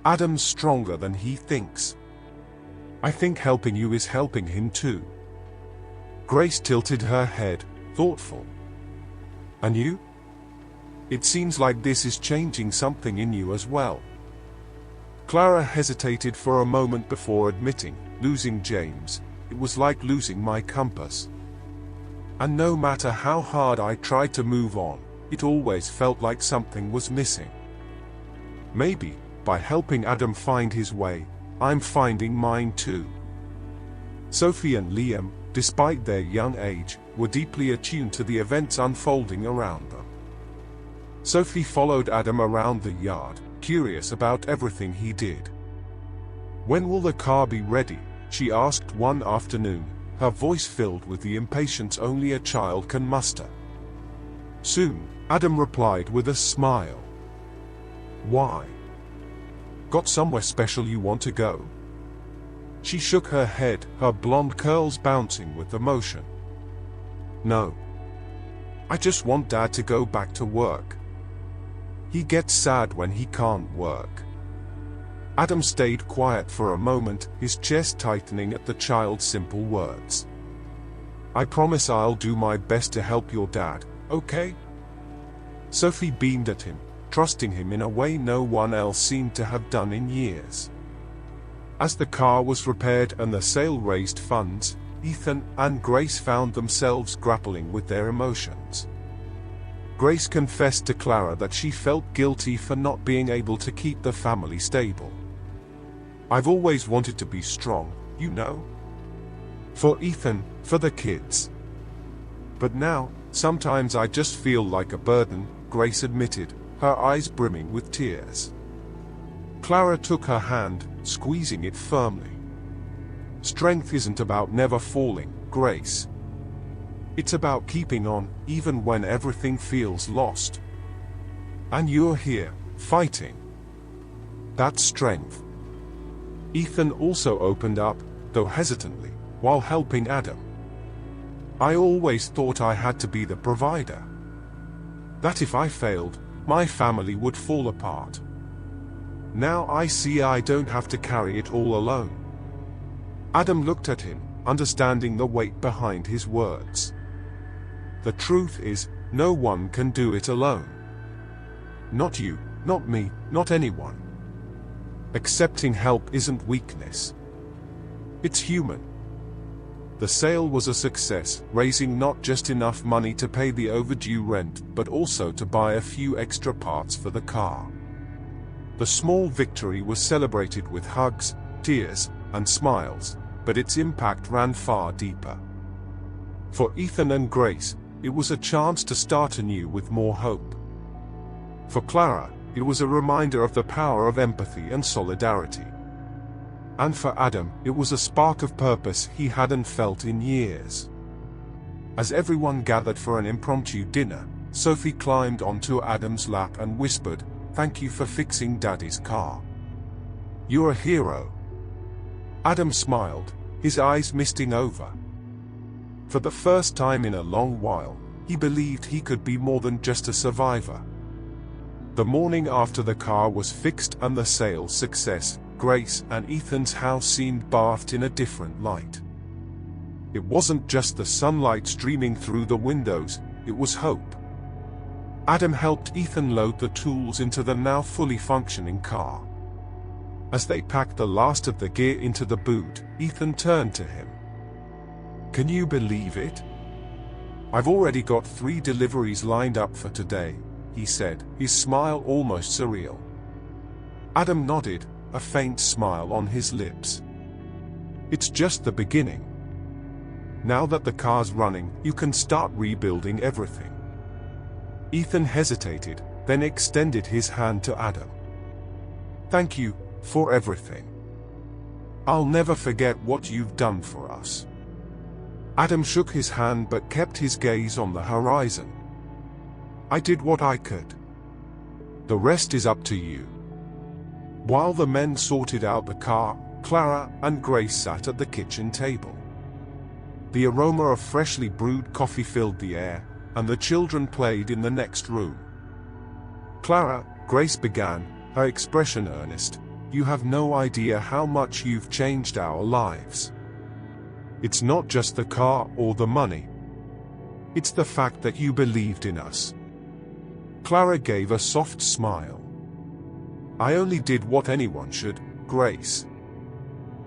Adam's stronger than he thinks. I think helping you is helping him too. Grace tilted her head, thoughtful. And you? It seems like this is changing something in you as well. Clara hesitated for a moment before admitting, losing James, it was like losing my compass. And no matter how hard I tried to move on, it always felt like something was missing. Maybe, by helping Adam find his way, I'm finding mine too. Sophie and Liam, despite their young age, were deeply attuned to the events unfolding around them. Sophie followed Adam around the yard, curious about everything he did. When will the car be ready? She asked one afternoon, her voice filled with the impatience only a child can muster. Soon, Adam replied with a smile. Why? Got somewhere special you want to go? She shook her head, her blonde curls bouncing with emotion. No. I just want Dad to go back to work. He gets sad when he can't work. Adam stayed quiet for a moment, his chest tightening at the child's simple words. I promise I'll do my best to help your dad, okay? Sophie beamed at him, trusting him in a way no one else seemed to have done in years. As the car was repaired and the sale raised funds, Ethan and Grace found themselves grappling with their emotions. Grace confessed to Clara that she felt guilty for not being able to keep the family stable. I've always wanted to be strong, you know. For Ethan, for the kids. But now, sometimes I just feel like a burden, Grace admitted, her eyes brimming with tears. Clara took her hand, squeezing it firmly. Strength isn't about never falling, Grace. It's about keeping on, even when everything feels lost. And you're here, fighting. That's strength. Ethan also opened up, though hesitantly, while helping Adam. I always thought I had to be the provider. That if I failed, my family would fall apart. Now I see I don't have to carry it all alone. Adam looked at him, understanding the weight behind his words. The truth is, no one can do it alone. Not you, not me, not anyone. Accepting help isn't weakness. It's human. The sale was a success, raising not just enough money to pay the overdue rent, but also to buy a few extra parts for the car. The small victory was celebrated with hugs, tears, and smiles, but its impact ran far deeper. For Ethan and Grace, it was a chance to start anew with more hope. For Clara, it was a reminder of the power of empathy and solidarity. And for Adam, it was a spark of purpose he hadn't felt in years. As everyone gathered for an impromptu dinner, Sophie climbed onto Adam's lap and whispered, "Thank you for fixing Daddy's car. You're a hero." Adam smiled, his eyes misting over. For the first time in a long while, he believed he could be more than just a survivor. The morning after the car was fixed and the sale's success, Grace and Ethan's house seemed bathed in a different light. It wasn't just the sunlight streaming through the windows, it was hope. Adam helped Ethan load the tools into the now fully functioning car. As they packed the last of the gear into the boot, Ethan turned to him. Can you believe it? I've already got 3 deliveries lined up for today, he said, his smile almost surreal. Adam nodded, a faint smile on his lips. It's just the beginning. Now that the car's running, you can start rebuilding everything. Ethan hesitated, then extended his hand to Adam. Thank you for everything. I'll never forget what you've done for us. Adam shook his hand but kept his gaze on the horizon. I did what I could. The rest is up to you. While the men sorted out the car, Clara and Grace sat at the kitchen table. The aroma of freshly brewed coffee filled the air, and the children played in the next room. Clara, Grace began, her expression earnest, you have no idea how much you've changed our lives. It's not just the car or the money. It's the fact that you believed in us. Clara gave a soft smile. I only did what anyone should, Grace.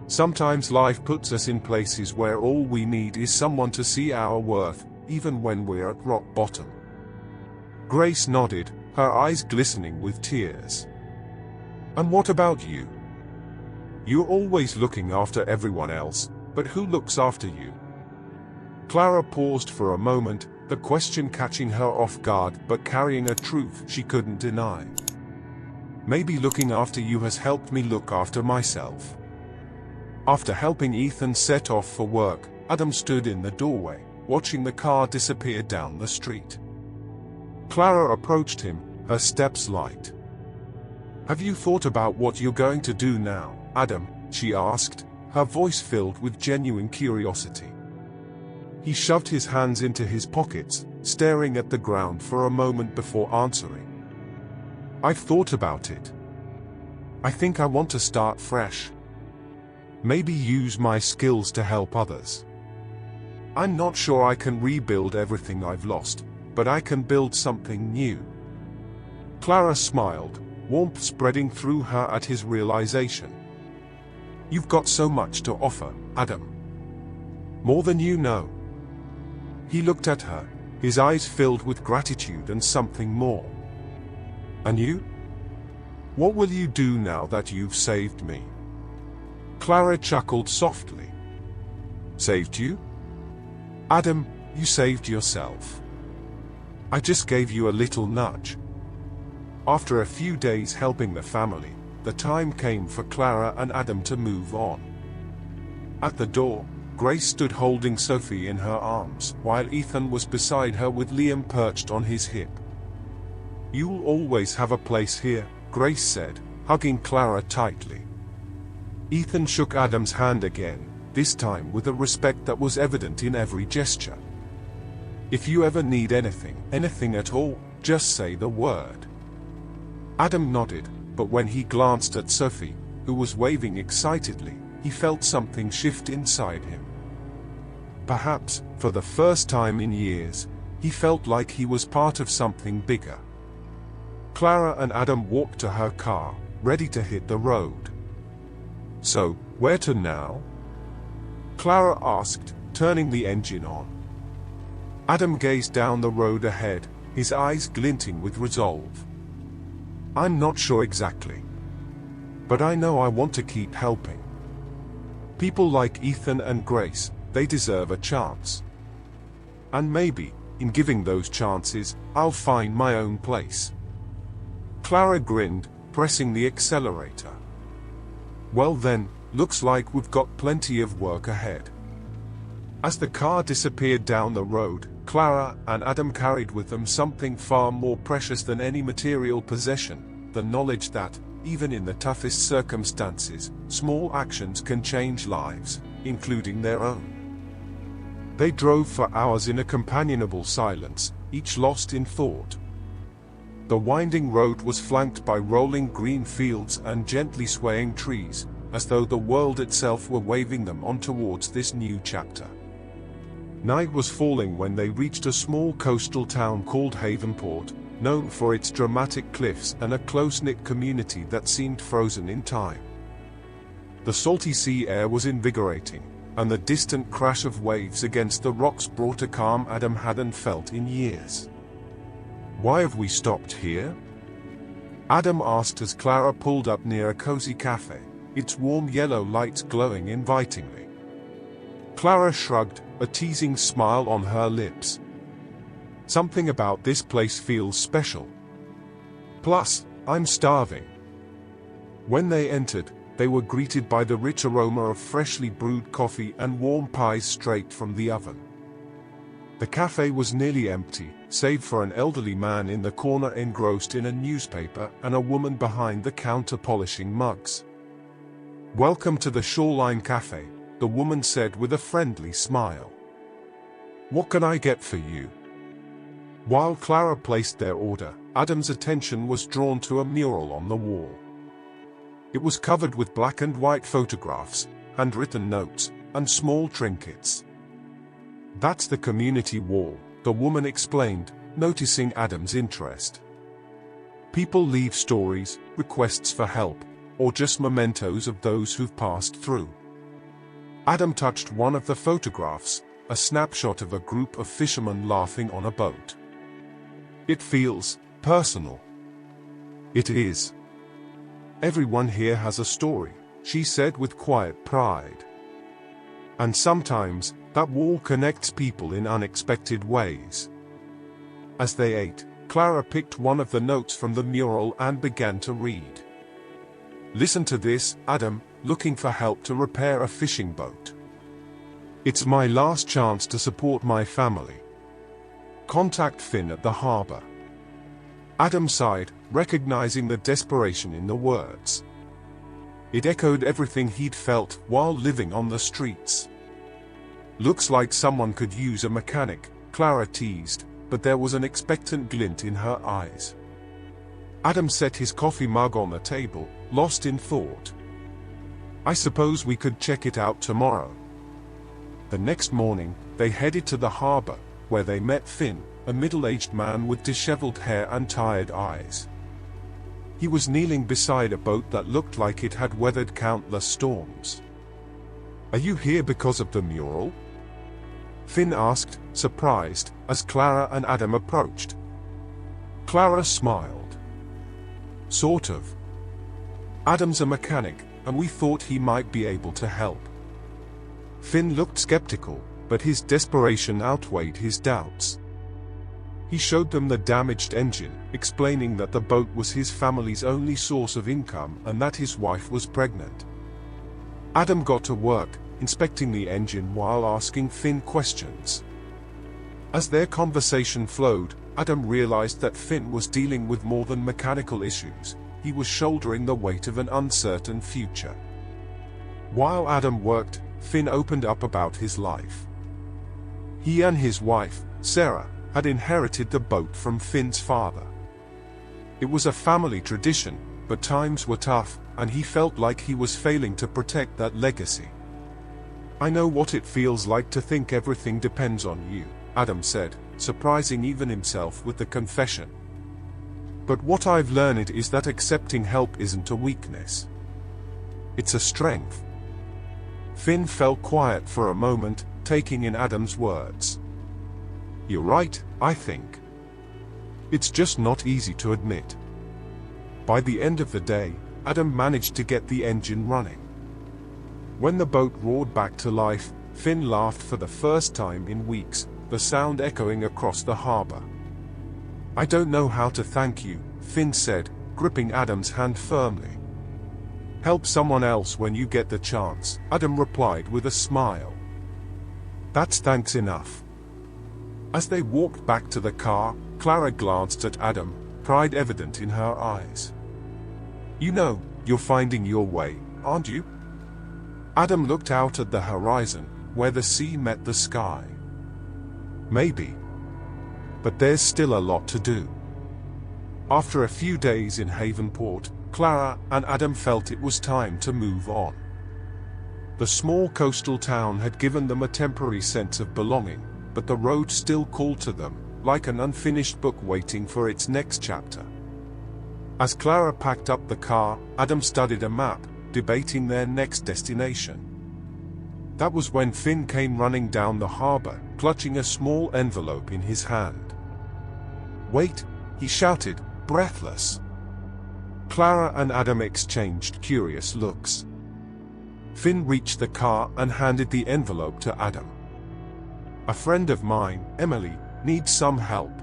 Sometimes life puts us in places where all we need is someone to see our worth, even when we're at rock bottom. Grace nodded, her eyes glistening with tears. And what about you? You're always looking after everyone else, but who looks after you? Clara paused for a moment, the question catching her off guard but carrying a truth she couldn't deny. Maybe looking after you has helped me look after myself. After helping Ethan set off for work, Adam stood in the doorway, watching the car disappear down the street. Clara approached him, her steps light. Have you thought about what you're going to do now, Adam? She asked, her voice filled with genuine curiosity. He shoved his hands into his pockets, staring at the ground for a moment before answering. I've thought about it. I think I want to start fresh. Maybe use my skills to help others. I'm not sure I can rebuild everything I've lost, but I can build something new. Clara smiled, warmth spreading through her at his realization. You've got so much to offer, Adam. More than you know. He looked at her, his eyes filled with gratitude and something more. And you? What will you do now that you've saved me? Clara chuckled softly. Saved you? Adam, you saved yourself. I just gave you a little nudge. After a few days helping the family, the time came for Clara and Adam to move on. At the door, Grace stood holding Sophie in her arms, while Ethan was beside her with Liam perched on his hip. You'll always have a place here, Grace said, hugging Clara tightly. Ethan shook Adam's hand again, this time with a respect that was evident in every gesture. If you ever need anything at all, just say the word. Adam nodded, but when he glanced at Sophie, who was waving excitedly, he felt something shift inside him. Perhaps, for the first time in years, he felt like he was part of something bigger. Clara and Adam walked to her car, ready to hit the road. So, where to now? Clara asked, turning the engine on. Adam gazed down the road ahead, his eyes glinting with resolve. I'm not sure exactly. But I know I want to keep helping. People like Ethan and Grace, they deserve a chance. And maybe, in giving those chances, I'll find my own place. Clara grinned, pressing the accelerator. Well then, looks like we've got plenty of work ahead. As the car disappeared down the road, Clara and Adam carried with them something far more precious than any material possession, the knowledge that, even in the toughest circumstances, small actions can change lives, including their own. They drove for hours in a companionable silence, each lost in thought. The winding road was flanked by rolling green fields and gently swaying trees, as though the world itself were waving them on towards this new chapter. Night was falling when they reached a small coastal town called Havenport, known for its dramatic cliffs and a close-knit community that seemed frozen in time. The salty sea air was invigorating, and the distant crash of waves against the rocks brought a calm Adam hadn't felt in years. "Why have we stopped here?" Adam asked as Clara pulled up near a cozy cafe, its warm yellow lights glowing invitingly. Clara shrugged, a teasing smile on her lips. "Something about this place feels special. Plus, I'm starving." When they entered, they were greeted by the rich aroma of freshly brewed coffee and warm pies straight from the oven. The cafe was nearly empty, save for an elderly man in the corner engrossed in a newspaper and a woman behind the counter polishing mugs. "Welcome to the Shoreline Cafe," the woman said with a friendly smile. "What can I get for you?" While Clara placed their order, Adam's attention was drawn to a mural on the wall. It was covered with black and white photographs, handwritten notes, and small trinkets. "That's the community wall," the woman explained, noticing Adam's interest. "People leave stories, requests for help, or just mementos of those who've passed through." Adam touched one of the photographs, a snapshot of a group of fishermen laughing on a boat. "It feels personal." "It is. Everyone here has a story," she said with quiet pride. "And sometimes, that wall connects people in unexpected ways." As they ate, Clara picked one of the notes from the mural and began to read. "Listen to this, Adam, looking for help to repair a fishing boat. It's my last chance to support my family. Contact Finn at the harbor." Adam sighed, recognizing the desperation in the words. It echoed everything he'd felt while living on the streets. "Looks like someone could use a mechanic," Clara teased, but there was an expectant glint in her eyes. Adam set his coffee mug on the table, lost in thought. "I suppose we could check it out tomorrow." The next morning, they headed to the harbor, where they met Finn, a middle-aged man with disheveled hair and tired eyes. He was kneeling beside a boat that looked like it had weathered countless storms. "Are you here because of the mural?" Finn asked, surprised, as Clara and Adam approached. Clara smiled. "Sort of. Adam's a mechanic, and we thought he might be able to help." Finn looked skeptical, but his desperation outweighed his doubts. He showed them the damaged engine, explaining that the boat was his family's only source of income and that his wife was pregnant. Adam got to work, inspecting the engine while asking Finn questions. As their conversation flowed, Adam realized that Finn was dealing with more than mechanical issues. He was shouldering the weight of an uncertain future. While Adam worked, Finn opened up about his life. He and his wife, Sarah, had inherited the boat from Finn's father. It was a family tradition, but times were tough, and he felt like he was failing to protect that legacy. "I know what it feels like to think everything depends on you," Adam said, surprising even himself with the confession. "But what I've learned is that accepting help isn't a weakness. It's a strength." Finn fell quiet for a moment, taking in Adam's words. "You're right, I think. It's just not easy to admit." By the end of the day, Adam managed to get the engine running. When the boat roared back to life, Finn laughed for the first time in weeks, the sound echoing across the harbor. "I don't know how to thank you," Finn said, gripping Adam's hand firmly. "Help someone else when you get the chance," Adam replied with a smile. "That's thanks enough." As they walked back to the car, Clara glanced at Adam, pride evident in her eyes. "You know, you're finding your way, aren't you?" Adam looked out at the horizon, where the sea met the sky. "Maybe. But there's still a lot to do." After a few days in Havenport, Clara and Adam felt it was time to move on. The small coastal town had given them a temporary sense of belonging, but the road still called to them, like an unfinished book waiting for its next chapter. As Clara packed up the car, Adam studied a map, debating their next destination. That was when Finn came running down the harbor, clutching a small envelope in his hand. "Wait," he shouted, breathless. Clara and Adam exchanged curious looks. Finn reached the car and handed the envelope to Adam. "A friend of mine, Emily, needs some help.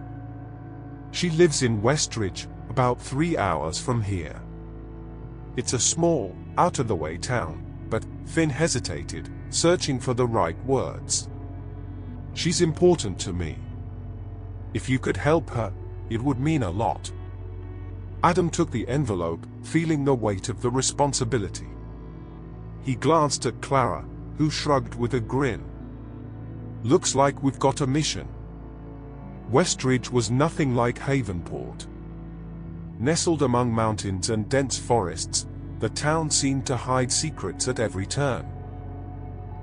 She lives in Westridge, about 3 hours from here. It's a small, out-of-the-way town," but Finn hesitated, searching for the right words. "She's important to me. If you could help her, it would mean a lot." Adam took the envelope, feeling the weight of the responsibility. He glanced at Clara, who shrugged with a grin. "Looks like we've got a mission." Westridge was nothing like Havenport. Nestled among mountains and dense forests, the town seemed to hide secrets at every turn.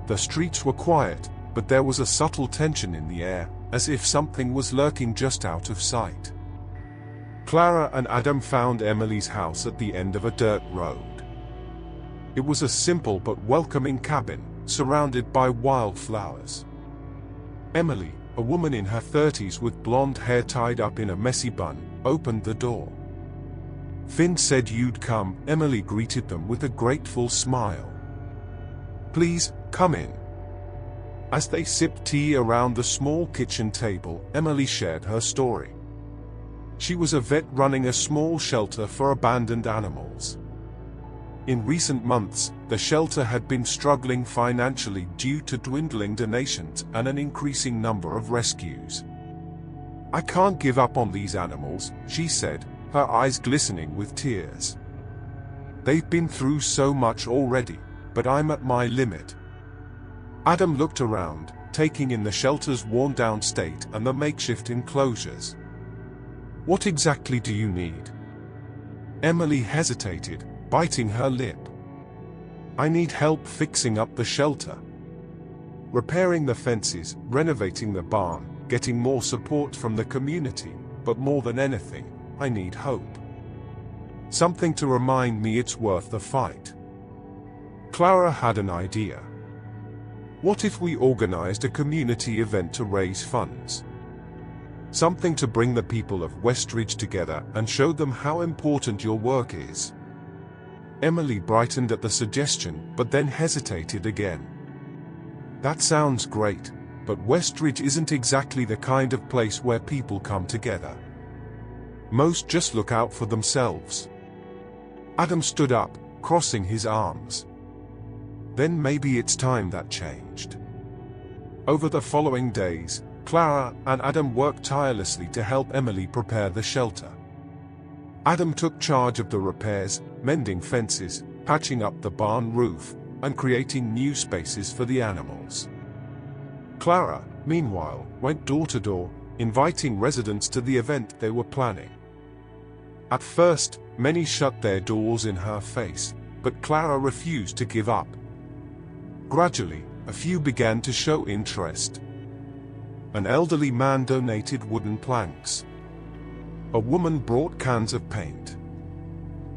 The streets were quiet, but there was a subtle tension in the air, as if something was lurking just out of sight. Clara and Adam found Emily's house at the end of a dirt road. It was a simple but welcoming cabin, surrounded by wildflowers. Emily, a woman in her 30s with blonde hair tied up in a messy bun, opened the door. "Finn said you'd come," Emily greeted them with a grateful smile. "Please, come in." As they sipped tea around the small kitchen table, Emily shared her story. She was a vet running a small shelter for abandoned animals. In recent months, the shelter had been struggling financially due to dwindling donations and an increasing number of rescues. "I can't give up on these animals," she said, her eyes glistening with tears. "They've been through so much already, but I'm at my limit." Adam looked around, taking in the shelter's worn-down state and the makeshift enclosures. "What exactly do you need?" Emily hesitated, biting her lip. "I need help fixing up the shelter. Repairing the fences, renovating the barn, getting more support from the community, but more than anything, I need hope. Something to remind me it's worth the fight." Clara had an idea. "What if we organized a community event to raise funds? Something to bring the people of Westridge together and show them how important your work is." Emily brightened at the suggestion, but then hesitated again. "That sounds great, but Westridge isn't exactly the kind of place where people come together. Most just look out for themselves." Adam stood up, crossing his arms. Then maybe it's time that changed. Over the following days, Clara and Adam worked tirelessly to help Emily prepare the shelter. Adam took charge of the repairs, mending fences, patching up the barn roof, and creating new spaces for the animals. Clara, meanwhile, went door to door, inviting residents to the event they were planning. At first, many shut their doors in her face, but Clara refused to give up. Gradually, a few began to show interest. An elderly man donated wooden planks. A woman brought cans of paint.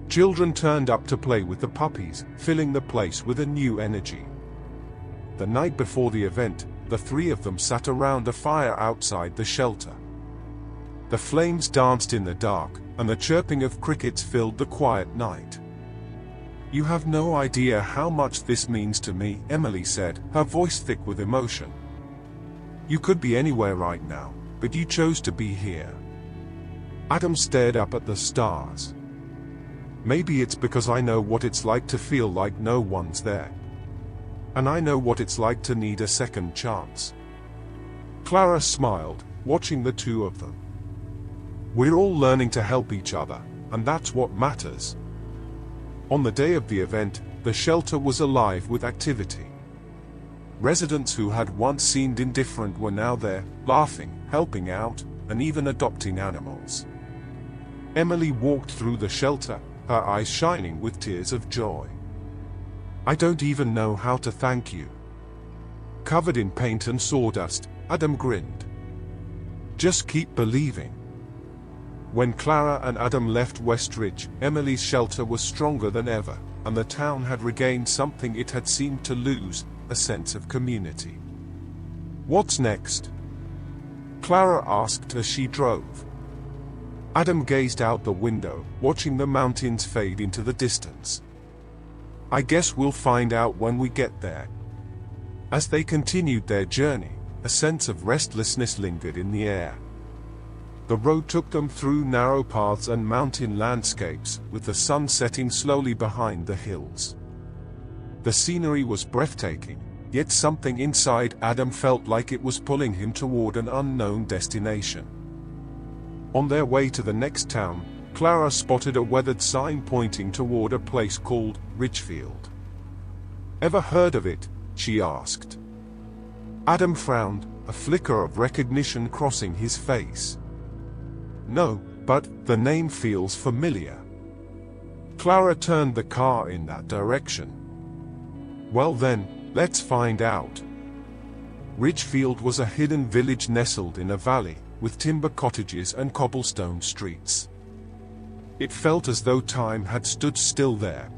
Children turned up to play with the puppies, filling the place with a new energy. The night before the event, the three of them sat around a fire outside the shelter. The flames danced in the dark, and the chirping of crickets filled the quiet night. "You have no idea how much this means to me," Emily said, her voice thick with emotion. "You could be anywhere right now, but you chose to be here." Adam stared up at the stars. "Maybe it's because I know what it's like to feel like no one's there. And I know what it's like to need a second chance." Clara smiled, watching the two of them. "We're all learning to help each other, and that's what matters." On the day of the event, the shelter was alive with activity. Residents who had once seemed indifferent were now there, laughing, helping out, and even adopting animals. Emily walked through the shelter, her eyes shining with tears of joy. "I don't even know how to thank you." Covered in paint and sawdust, Adam grinned. "Just keep believing." When Clara and Adam left Westridge, Emily's shelter was stronger than ever, and the town had regained something it had seemed to lose, a sense of community. "What's next?" Clara asked as she drove. Adam gazed out the window, watching the mountains fade into the distance. "I guess we'll find out when we get there." As they continued their journey, a sense of restlessness lingered in the air. The road took them through narrow paths and mountain landscapes, with the sun setting slowly behind the hills. The scenery was breathtaking, yet something inside Adam felt like it was pulling him toward an unknown destination. On their way to the next town, Clara spotted a weathered sign pointing toward a place called Richfield. "Ever heard of it?" she asked. Adam frowned, a flicker of recognition crossing his face. "No, but the name feels familiar." Clara turned the car in that direction. "Well then, let's find out." Richfield was a hidden village nestled in a valley, with timber cottages and cobblestone streets. It felt as though time had stood still there.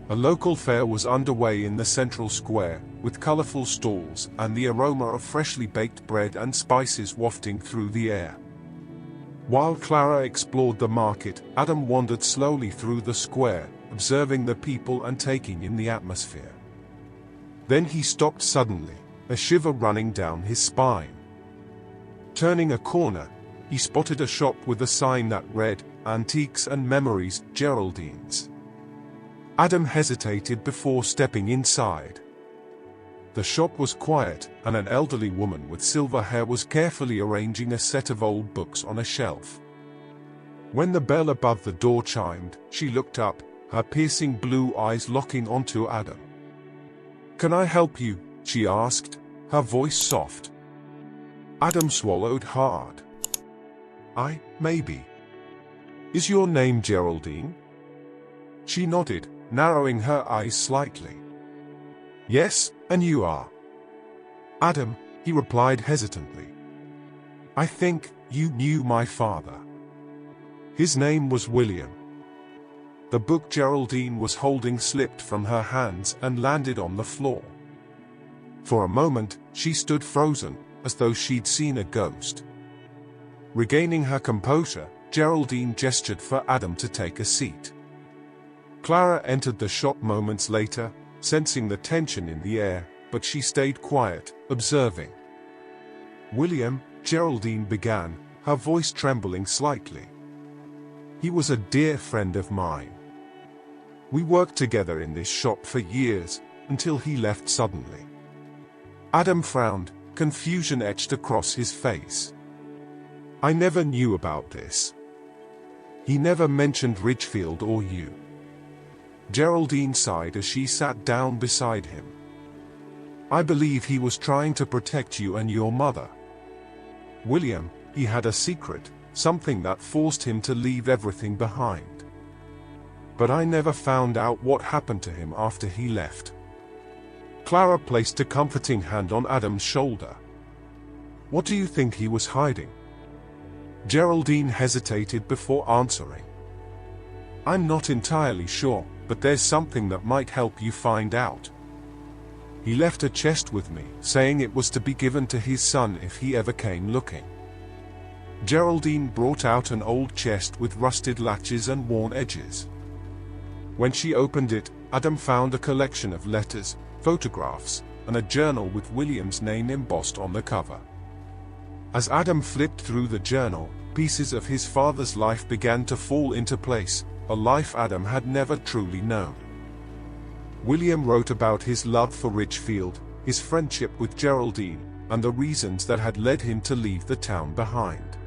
A local fair was underway in the central square, with colorful stalls and the aroma of freshly baked bread and spices wafting through the air. While Clara explored the market, Adam wandered slowly through the square, observing the people and taking in the atmosphere. Then he stopped suddenly, a shiver running down his spine. Turning a corner, he spotted a shop with a sign that read, "Antiques and Memories, Geraldine's." Adam hesitated before stepping inside. The shop was quiet, and an elderly woman with silver hair was carefully arranging a set of old books on a shelf. When the bell above the door chimed, she looked up, her piercing blue eyes locking onto Adam. "Can I help you?" she asked, her voice soft. Adam swallowed hard. Maybe. Is your name Geraldine?" She nodded, narrowing her eyes slightly. "Yes, and you are?" "Adam," he replied hesitantly. "I think you knew my father." His name was William. The book Geraldine was holding slipped from her hands and landed on the floor. For a moment, she stood frozen, as though she'd seen a ghost. Regaining her composure, Geraldine gestured for Adam to take a seat. Clara entered the shop moments later, sensing the tension in the air, but she stayed quiet, observing. "William," Geraldine began, her voice trembling slightly. "He was a dear friend of mine. We worked together in this shop for years, until he left suddenly." Adam frowned, confusion etched across his face. "I never knew about this. He never mentioned Richfield or you." Geraldine sighed as she sat down beside him. "I believe he was trying to protect you and your mother. William, he had a secret, something that forced him to leave everything behind. But I never found out what happened to him after he left." Clara placed a comforting hand on Adam's shoulder. "What do you think he was hiding?" Geraldine hesitated before answering. "I'm not entirely sure, but there's something that might help you find out. He left a chest with me, saying it was to be given to his son if he ever came looking." Geraldine brought out an old chest with rusted latches and worn edges. When she opened it, Adam found a collection of letters, photographs, and a journal with William's name embossed on the cover. As Adam flipped through the journal, pieces of his father's life began to fall into place, a life Adam had never truly known. William wrote about his love for Richfield, his friendship with Geraldine, and the reasons that had led him to leave the town behind.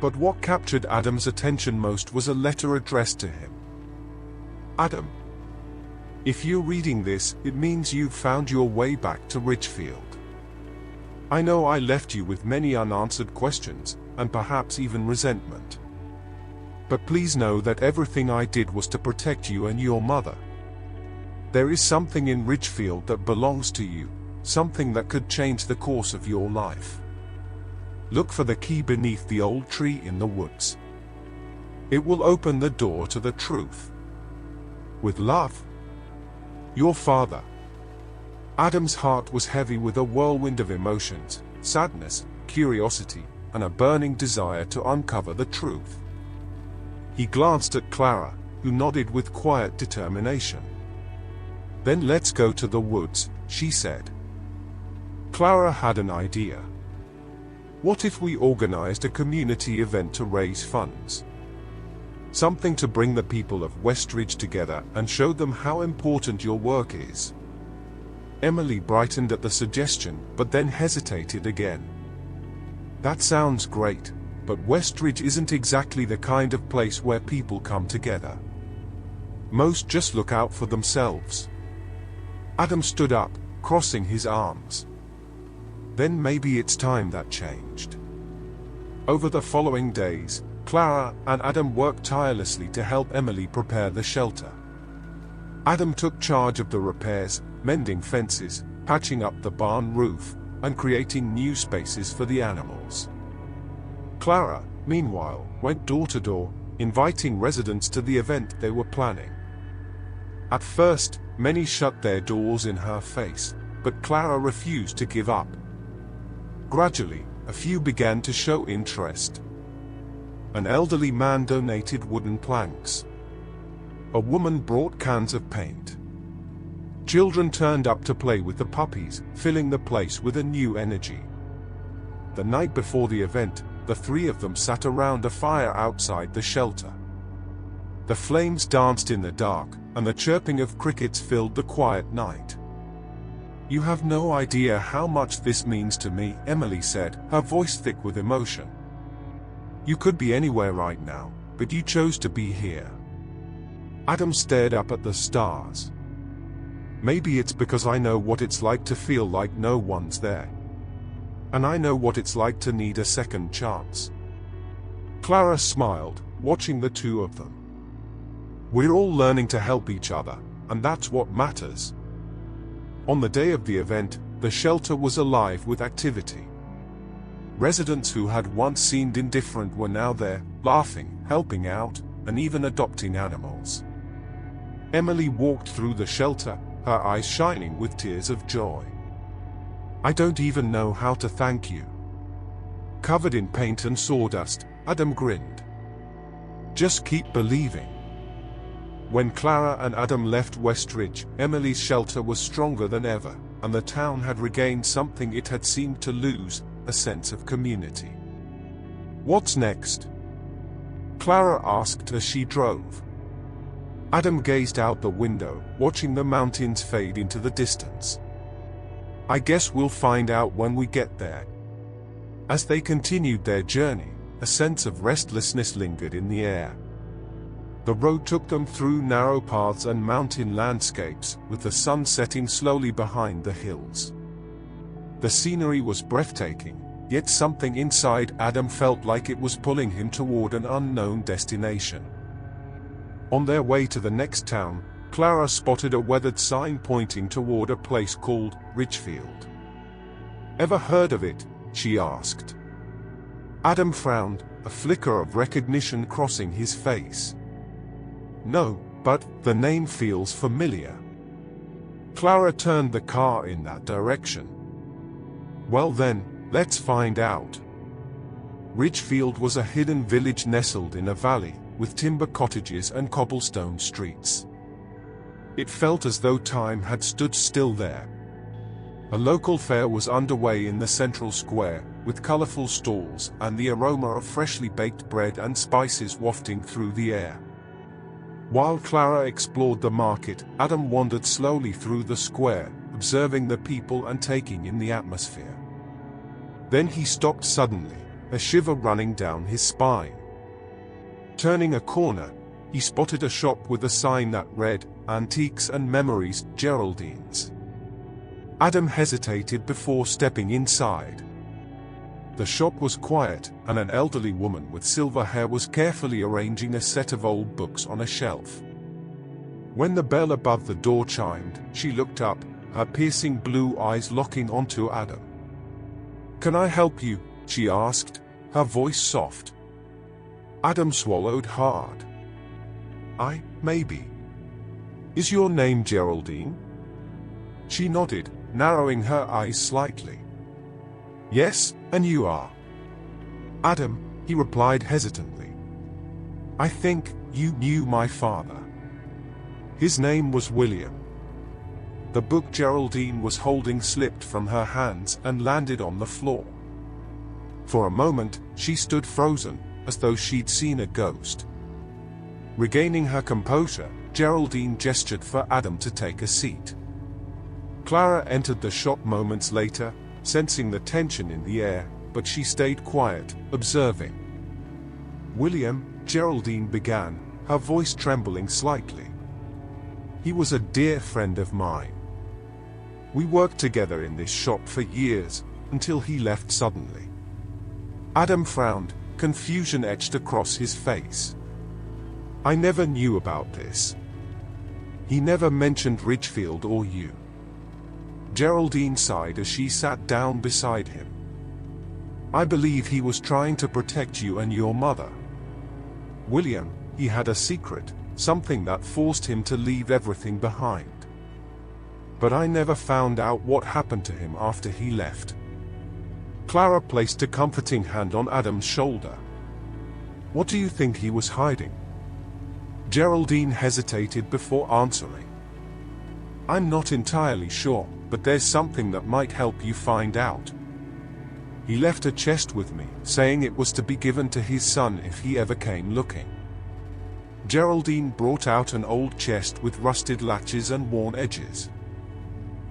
But what captured Adam's attention most was a letter addressed to him. "Adam, if you're reading this, it means you've found your way back to Richfield. I know I left you with many unanswered questions, and perhaps even resentment. But please know that everything I did was to protect you and your mother. There is something in Richfield that belongs to you, something that could change the course of your life. Look for the key beneath the old tree in the woods. It will open the door to the truth. With love, your father." Adam's heart was heavy with a whirlwind of emotions, sadness, curiosity, and a burning desire to uncover the truth. He glanced at Clara, who nodded with quiet determination. "Then let's go to the woods," she said. Clara had an idea. What if we organized a community event to raise funds? Something to bring the people of Westridge together and show them how important your work is. Emily brightened at the suggestion, but then hesitated again. "That sounds great, but Westridge isn't exactly the kind of place where people come together. Most just look out for themselves." Adam stood up, crossing his arms. Then maybe it's time that changed. Over the following days, Clara and Adam worked tirelessly to help Emily prepare the shelter. Adam took charge of the repairs, mending fences, patching up the barn roof, and creating new spaces for the animals. Clara, meanwhile, went door to door, inviting residents to the event they were planning. At first, many shut their doors in her face, but Clara refused to give up. Gradually, a few began to show interest. An elderly man donated wooden planks. A woman brought cans of paint. Children turned up to play with the puppies, filling the place with a new energy. The night before the event, the three of them sat around a fire outside the shelter. The flames danced in the dark, and the chirping of crickets filled the quiet night. "You have no idea how much this means to me," Emily said, her voice thick with emotion. "You could be anywhere right now, but you chose to be here." Adam stared up at the stars. "Maybe it's because I know what it's like to feel like no one's there. And I know what it's like to need a second chance." Clara smiled, watching the two of them. "We're all learning to help each other, and that's what matters." On the day of the event, the shelter was alive with activity. Residents who had once seemed indifferent were now there, laughing, helping out, and even adopting animals. Emily walked through the shelter, her eyes shining with tears of joy. "I don't even know how to thank you." Covered in paint and sawdust, Adam grinned. "Just keep believing." When Clara and Adam left Westridge, Emily's shelter was stronger than ever, and the town had regained something it had seemed to lose, a sense of community. "What's next?" Clara asked as she drove. Adam gazed out the window, watching the mountains fade into the distance. "I guess we'll find out when we get there." As they continued their journey, a sense of restlessness lingered in the air. The road took them through narrow paths and mountain landscapes, with the sun setting slowly behind the hills. The scenery was breathtaking, yet something inside Adam felt like it was pulling him toward an unknown destination. On their way to the next town, Clara spotted a weathered sign pointing toward a place called Ridgefield. "Ever heard of it?" she asked. Adam frowned, a flicker of recognition crossing his face. "No, but the name feels familiar." Clara turned the car in that direction. "Well then, let's find out." Ridgefield was a hidden village nestled in a valley, with timber cottages and cobblestone streets. It felt as though time had stood still there. A local fair was underway in the central square, with colorful stalls and the aroma of freshly baked bread and spices wafting through the air. While Clara explored the market, Adam wandered slowly through the square, observing the people and taking in the atmosphere. Then he stopped suddenly, a shiver running down his spine. Turning a corner, he spotted a shop with a sign that read, "Antiques and Memories, Geraldine's." Adam hesitated before stepping inside. The shop was quiet, and an elderly woman with silver hair was carefully arranging a set of old books on a shelf. When the bell above the door chimed, she looked up, her piercing blue eyes locking onto Adam. "Can I help you?" she asked, her voice soft. Adam swallowed hard. Maybe. Is your name Geraldine?" She nodded, narrowing her eyes slightly. "Yes, and you are." "Adam," he replied hesitantly. "I think you knew my father." His name was William. The book Geraldine was holding slipped from her hands and landed on the floor. For a moment, she stood frozen, as though she'd seen a ghost. Regaining her composure, Geraldine gestured for Adam to take a seat. Clara entered the shop moments later, sensing the tension in the air, but she stayed quiet, observing. "William," Geraldine began, her voice trembling slightly. "He was a dear friend of mine. We worked together in this shop for years, until he left suddenly." Adam frowned, confusion etched across his face. "I never knew about this. He never mentioned Ridgefield or you." Geraldine sighed as she sat down beside him. "I believe he was trying to protect you and your mother. William, he had a secret, something that forced him to leave everything behind. But I never found out what happened to him after he left." Clara placed a comforting hand on Adam's shoulder. "What do you think he was hiding?" Geraldine hesitated before answering. "I'm not entirely sure, but there's something that might help you find out. He left a chest with me, saying it was to be given to his son if he ever came looking." Geraldine brought out an old chest with rusted latches and worn edges.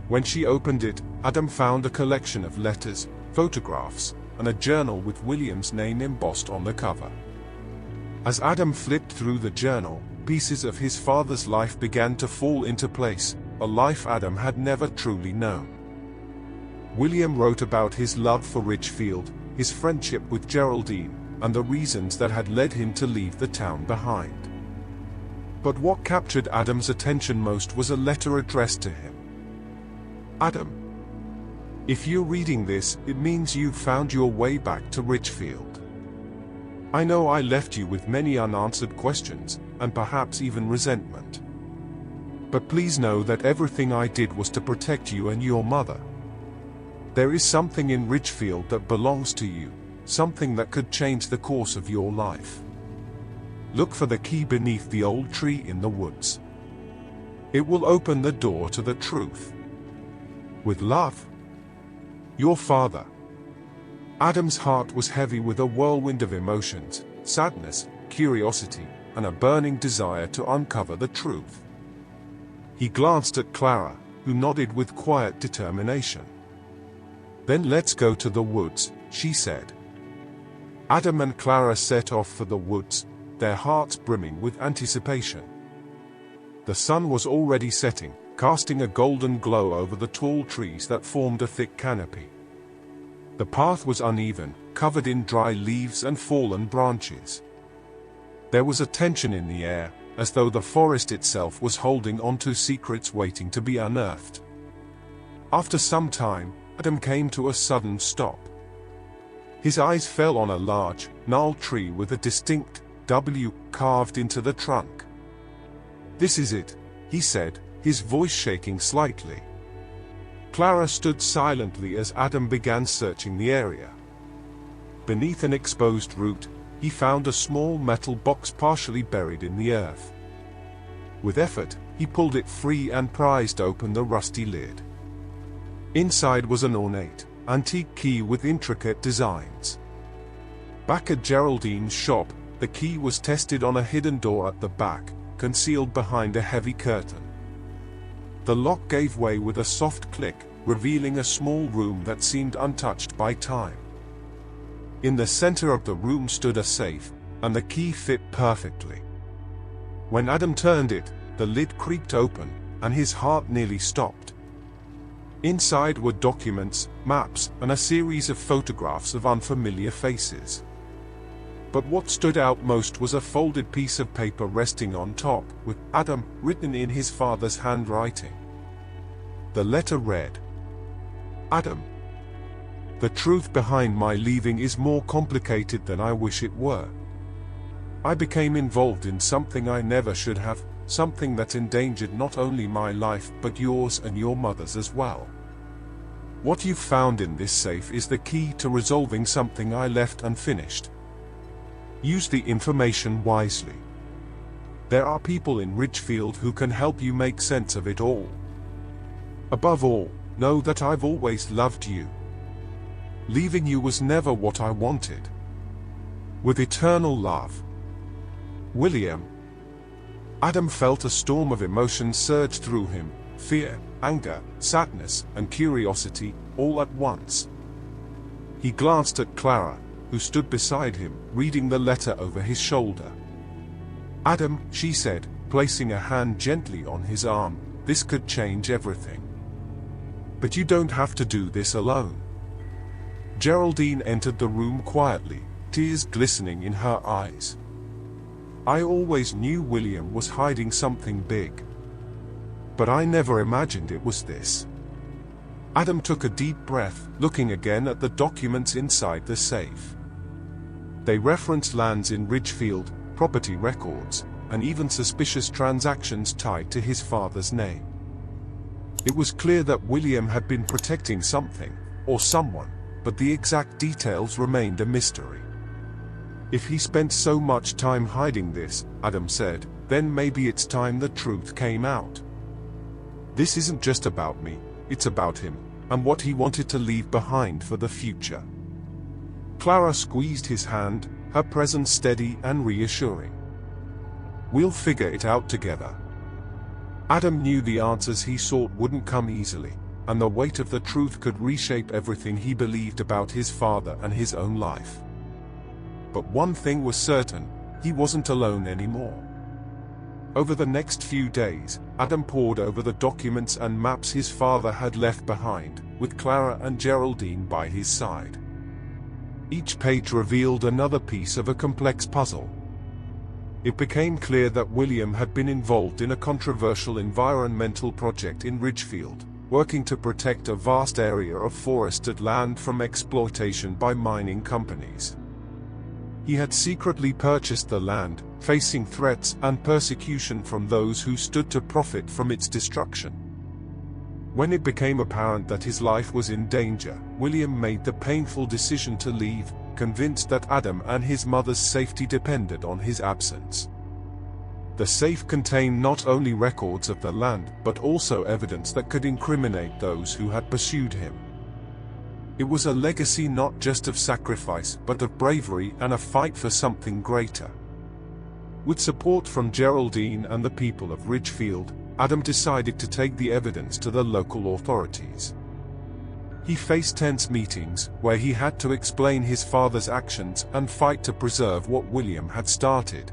When she opened it, Adam found a collection of letters, photographs, and a journal with William's name embossed on the cover. As Adam flipped through the journal, pieces of his father's life began to fall into place, a life Adam had never truly known. William wrote about his love for Ridgefield, his friendship with Geraldine, and the reasons that had led him to leave the town behind. But what captured Adam's attention most was a letter addressed to him. "Adam, if you're reading this, it means you've found your way back to Ridgefield. I know I left you with many unanswered questions, and perhaps even resentment. But please know that everything I did was to protect you and your mother. There is something in Ridgefield that belongs to you, something that could change the course of your life. Look for the key beneath the old tree in the woods. It will open the door to the truth. With love, your father." Adam's heart was heavy with a whirlwind of emotions, sadness, curiosity, and a burning desire to uncover the truth. He glanced at Clara, who nodded with quiet determination. "Then let's go to the woods," she said. Adam and Clara set off for the woods, their hearts brimming with anticipation. The sun was already setting, casting a golden glow over the tall trees that formed a thick canopy. The path was uneven, covered in dry leaves and fallen branches. There was a tension in the air, as though the forest itself was holding onto secrets waiting to be unearthed. After some time, Adam came to a sudden stop. His eyes fell on a large, gnarled tree with a distinct W carved into the trunk. "This is it," he said, his voice shaking slightly. Clara stood silently as Adam began searching the area. Beneath an exposed root, he found a small metal box partially buried in the earth. With effort, he pulled it free and prized open the rusty lid. Inside was an ornate, antique key with intricate designs. Back at Geraldine's shop, the key was tested on a hidden door at the back, concealed behind a heavy curtain. The lock gave way with a soft click, revealing a small room that seemed untouched by time. In the center of the room stood a safe, and the key fit perfectly. When Adam turned it, the lid creaked open, and his heart nearly stopped. Inside were documents, maps, and a series of photographs of unfamiliar faces. But what stood out most was a folded piece of paper resting on top, with Adam written in his father's handwriting. The letter read, "Adam, the truth behind my leaving is more complicated than I wish it were. I became involved in something I never should have, something that endangered not only my life but yours and your mother's as well. What you've found in this safe is the key to resolving something I left unfinished. Use the information wisely. There are people in Ridgefield who can help you make sense of it all. Above all, know that I've always loved you. Leaving you was never what I wanted. With eternal love, William. Adam felt a storm of emotions surge through him, fear, anger, sadness, and curiosity, all at once. He glanced at Clara, who stood beside him, reading the letter over his shoulder. "Adam," she said, placing a hand gently on his arm, "this could change everything. But you don't have to do this alone." Geraldine entered the room quietly, tears glistening in her eyes. "I always knew William was hiding something big. But I never imagined it was this." Adam took a deep breath, looking again at the documents inside the safe. They referenced lands in Ridgefield, property records, and even suspicious transactions tied to his father's name. It was clear that William had been protecting something, or someone, but the exact details remained a mystery. "If he spent so much time hiding this," Adam said, "then maybe it's time the truth came out. This isn't just about me, it's about him, and what he wanted to leave behind for the future." Clara squeezed his hand, her presence steady and reassuring. "We'll figure it out together." Adam knew the answers he sought wouldn't come easily, and the weight of the truth could reshape everything he believed about his father and his own life. But one thing was certain, he wasn't alone anymore. Over the next few days, Adam pored over the documents and maps his father had left behind, with Clara and Geraldine by his side. Each page revealed another piece of a complex puzzle. It became clear that William had been involved in a controversial environmental project in Ridgefield, working to protect a vast area of forested land from exploitation by mining companies. He had secretly purchased the land, facing threats and persecution from those who stood to profit from its destruction. When it became apparent that his life was in danger, William made the painful decision to leave, convinced that Adam and his mother's safety depended on his absence. The safe contained not only records of the land, but also evidence that could incriminate those who had pursued him. It was a legacy not just of sacrifice, but of bravery and a fight for something greater. With support from Geraldine and the people of Ridgefield, Adam decided to take the evidence to the local authorities. He faced tense meetings, where he had to explain his father's actions and fight to preserve what William had started.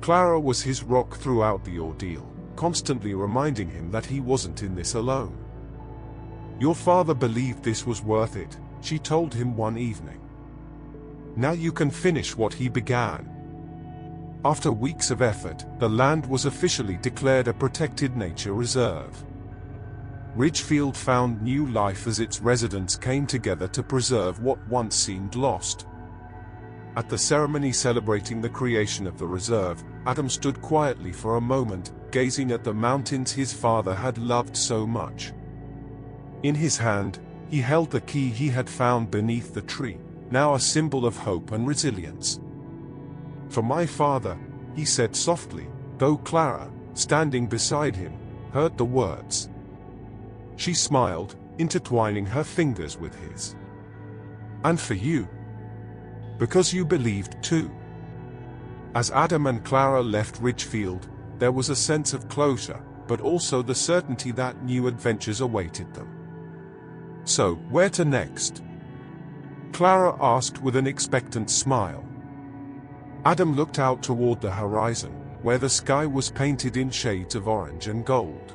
Clara was his rock throughout the ordeal, constantly reminding him that he wasn't in this alone. "Your father believed this was worth it," she told him one evening. "Now you can finish what he began." After weeks of effort, the land was officially declared a protected nature reserve. Ridgefield found new life as its residents came together to preserve what once seemed lost. At the ceremony celebrating the creation of the reserve, Adam stood quietly for a moment, gazing at the mountains his father had loved so much. In his hand, he held the key he had found beneath the tree, now a symbol of hope and resilience. "For my father," he said softly, though Clara, standing beside him, heard the words. She smiled, intertwining her fingers with his. "And for you. Because you believed too." As Adam and Clara left Ridgefield, there was a sense of closure, but also the certainty that new adventures awaited them. "So, where to next?" Clara asked with an expectant smile. Adam looked out toward the horizon, where the sky was painted in shades of orange and gold.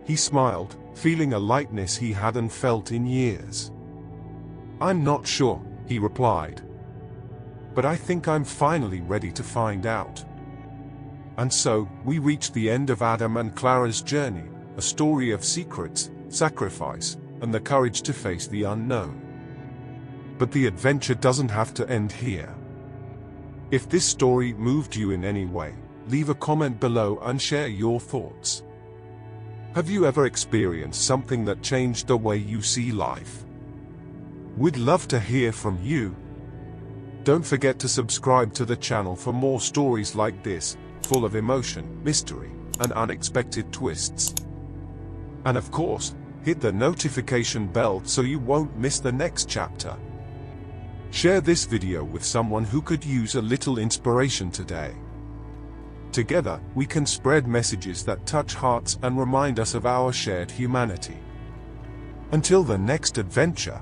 He smiled, feeling a lightness he hadn't felt in years. "I'm not sure," he replied. "But I think I'm finally ready to find out." And so, we reached the end of Adam and Clara's journey, a story of secrets, sacrifice, and the courage to face the unknown. But the adventure doesn't have to end here. If this story moved you in any way, leave a comment below and share your thoughts. Have you ever experienced something that changed the way you see life? We'd love to hear from you. Don't forget to subscribe to the channel for more stories like this, full of emotion, mystery, and unexpected twists. And of course, hit the notification bell so you won't miss the next chapter. Share this video with someone who could use a little inspiration today. Together, we can spread messages that touch hearts and remind us of our shared humanity. Until the next adventure.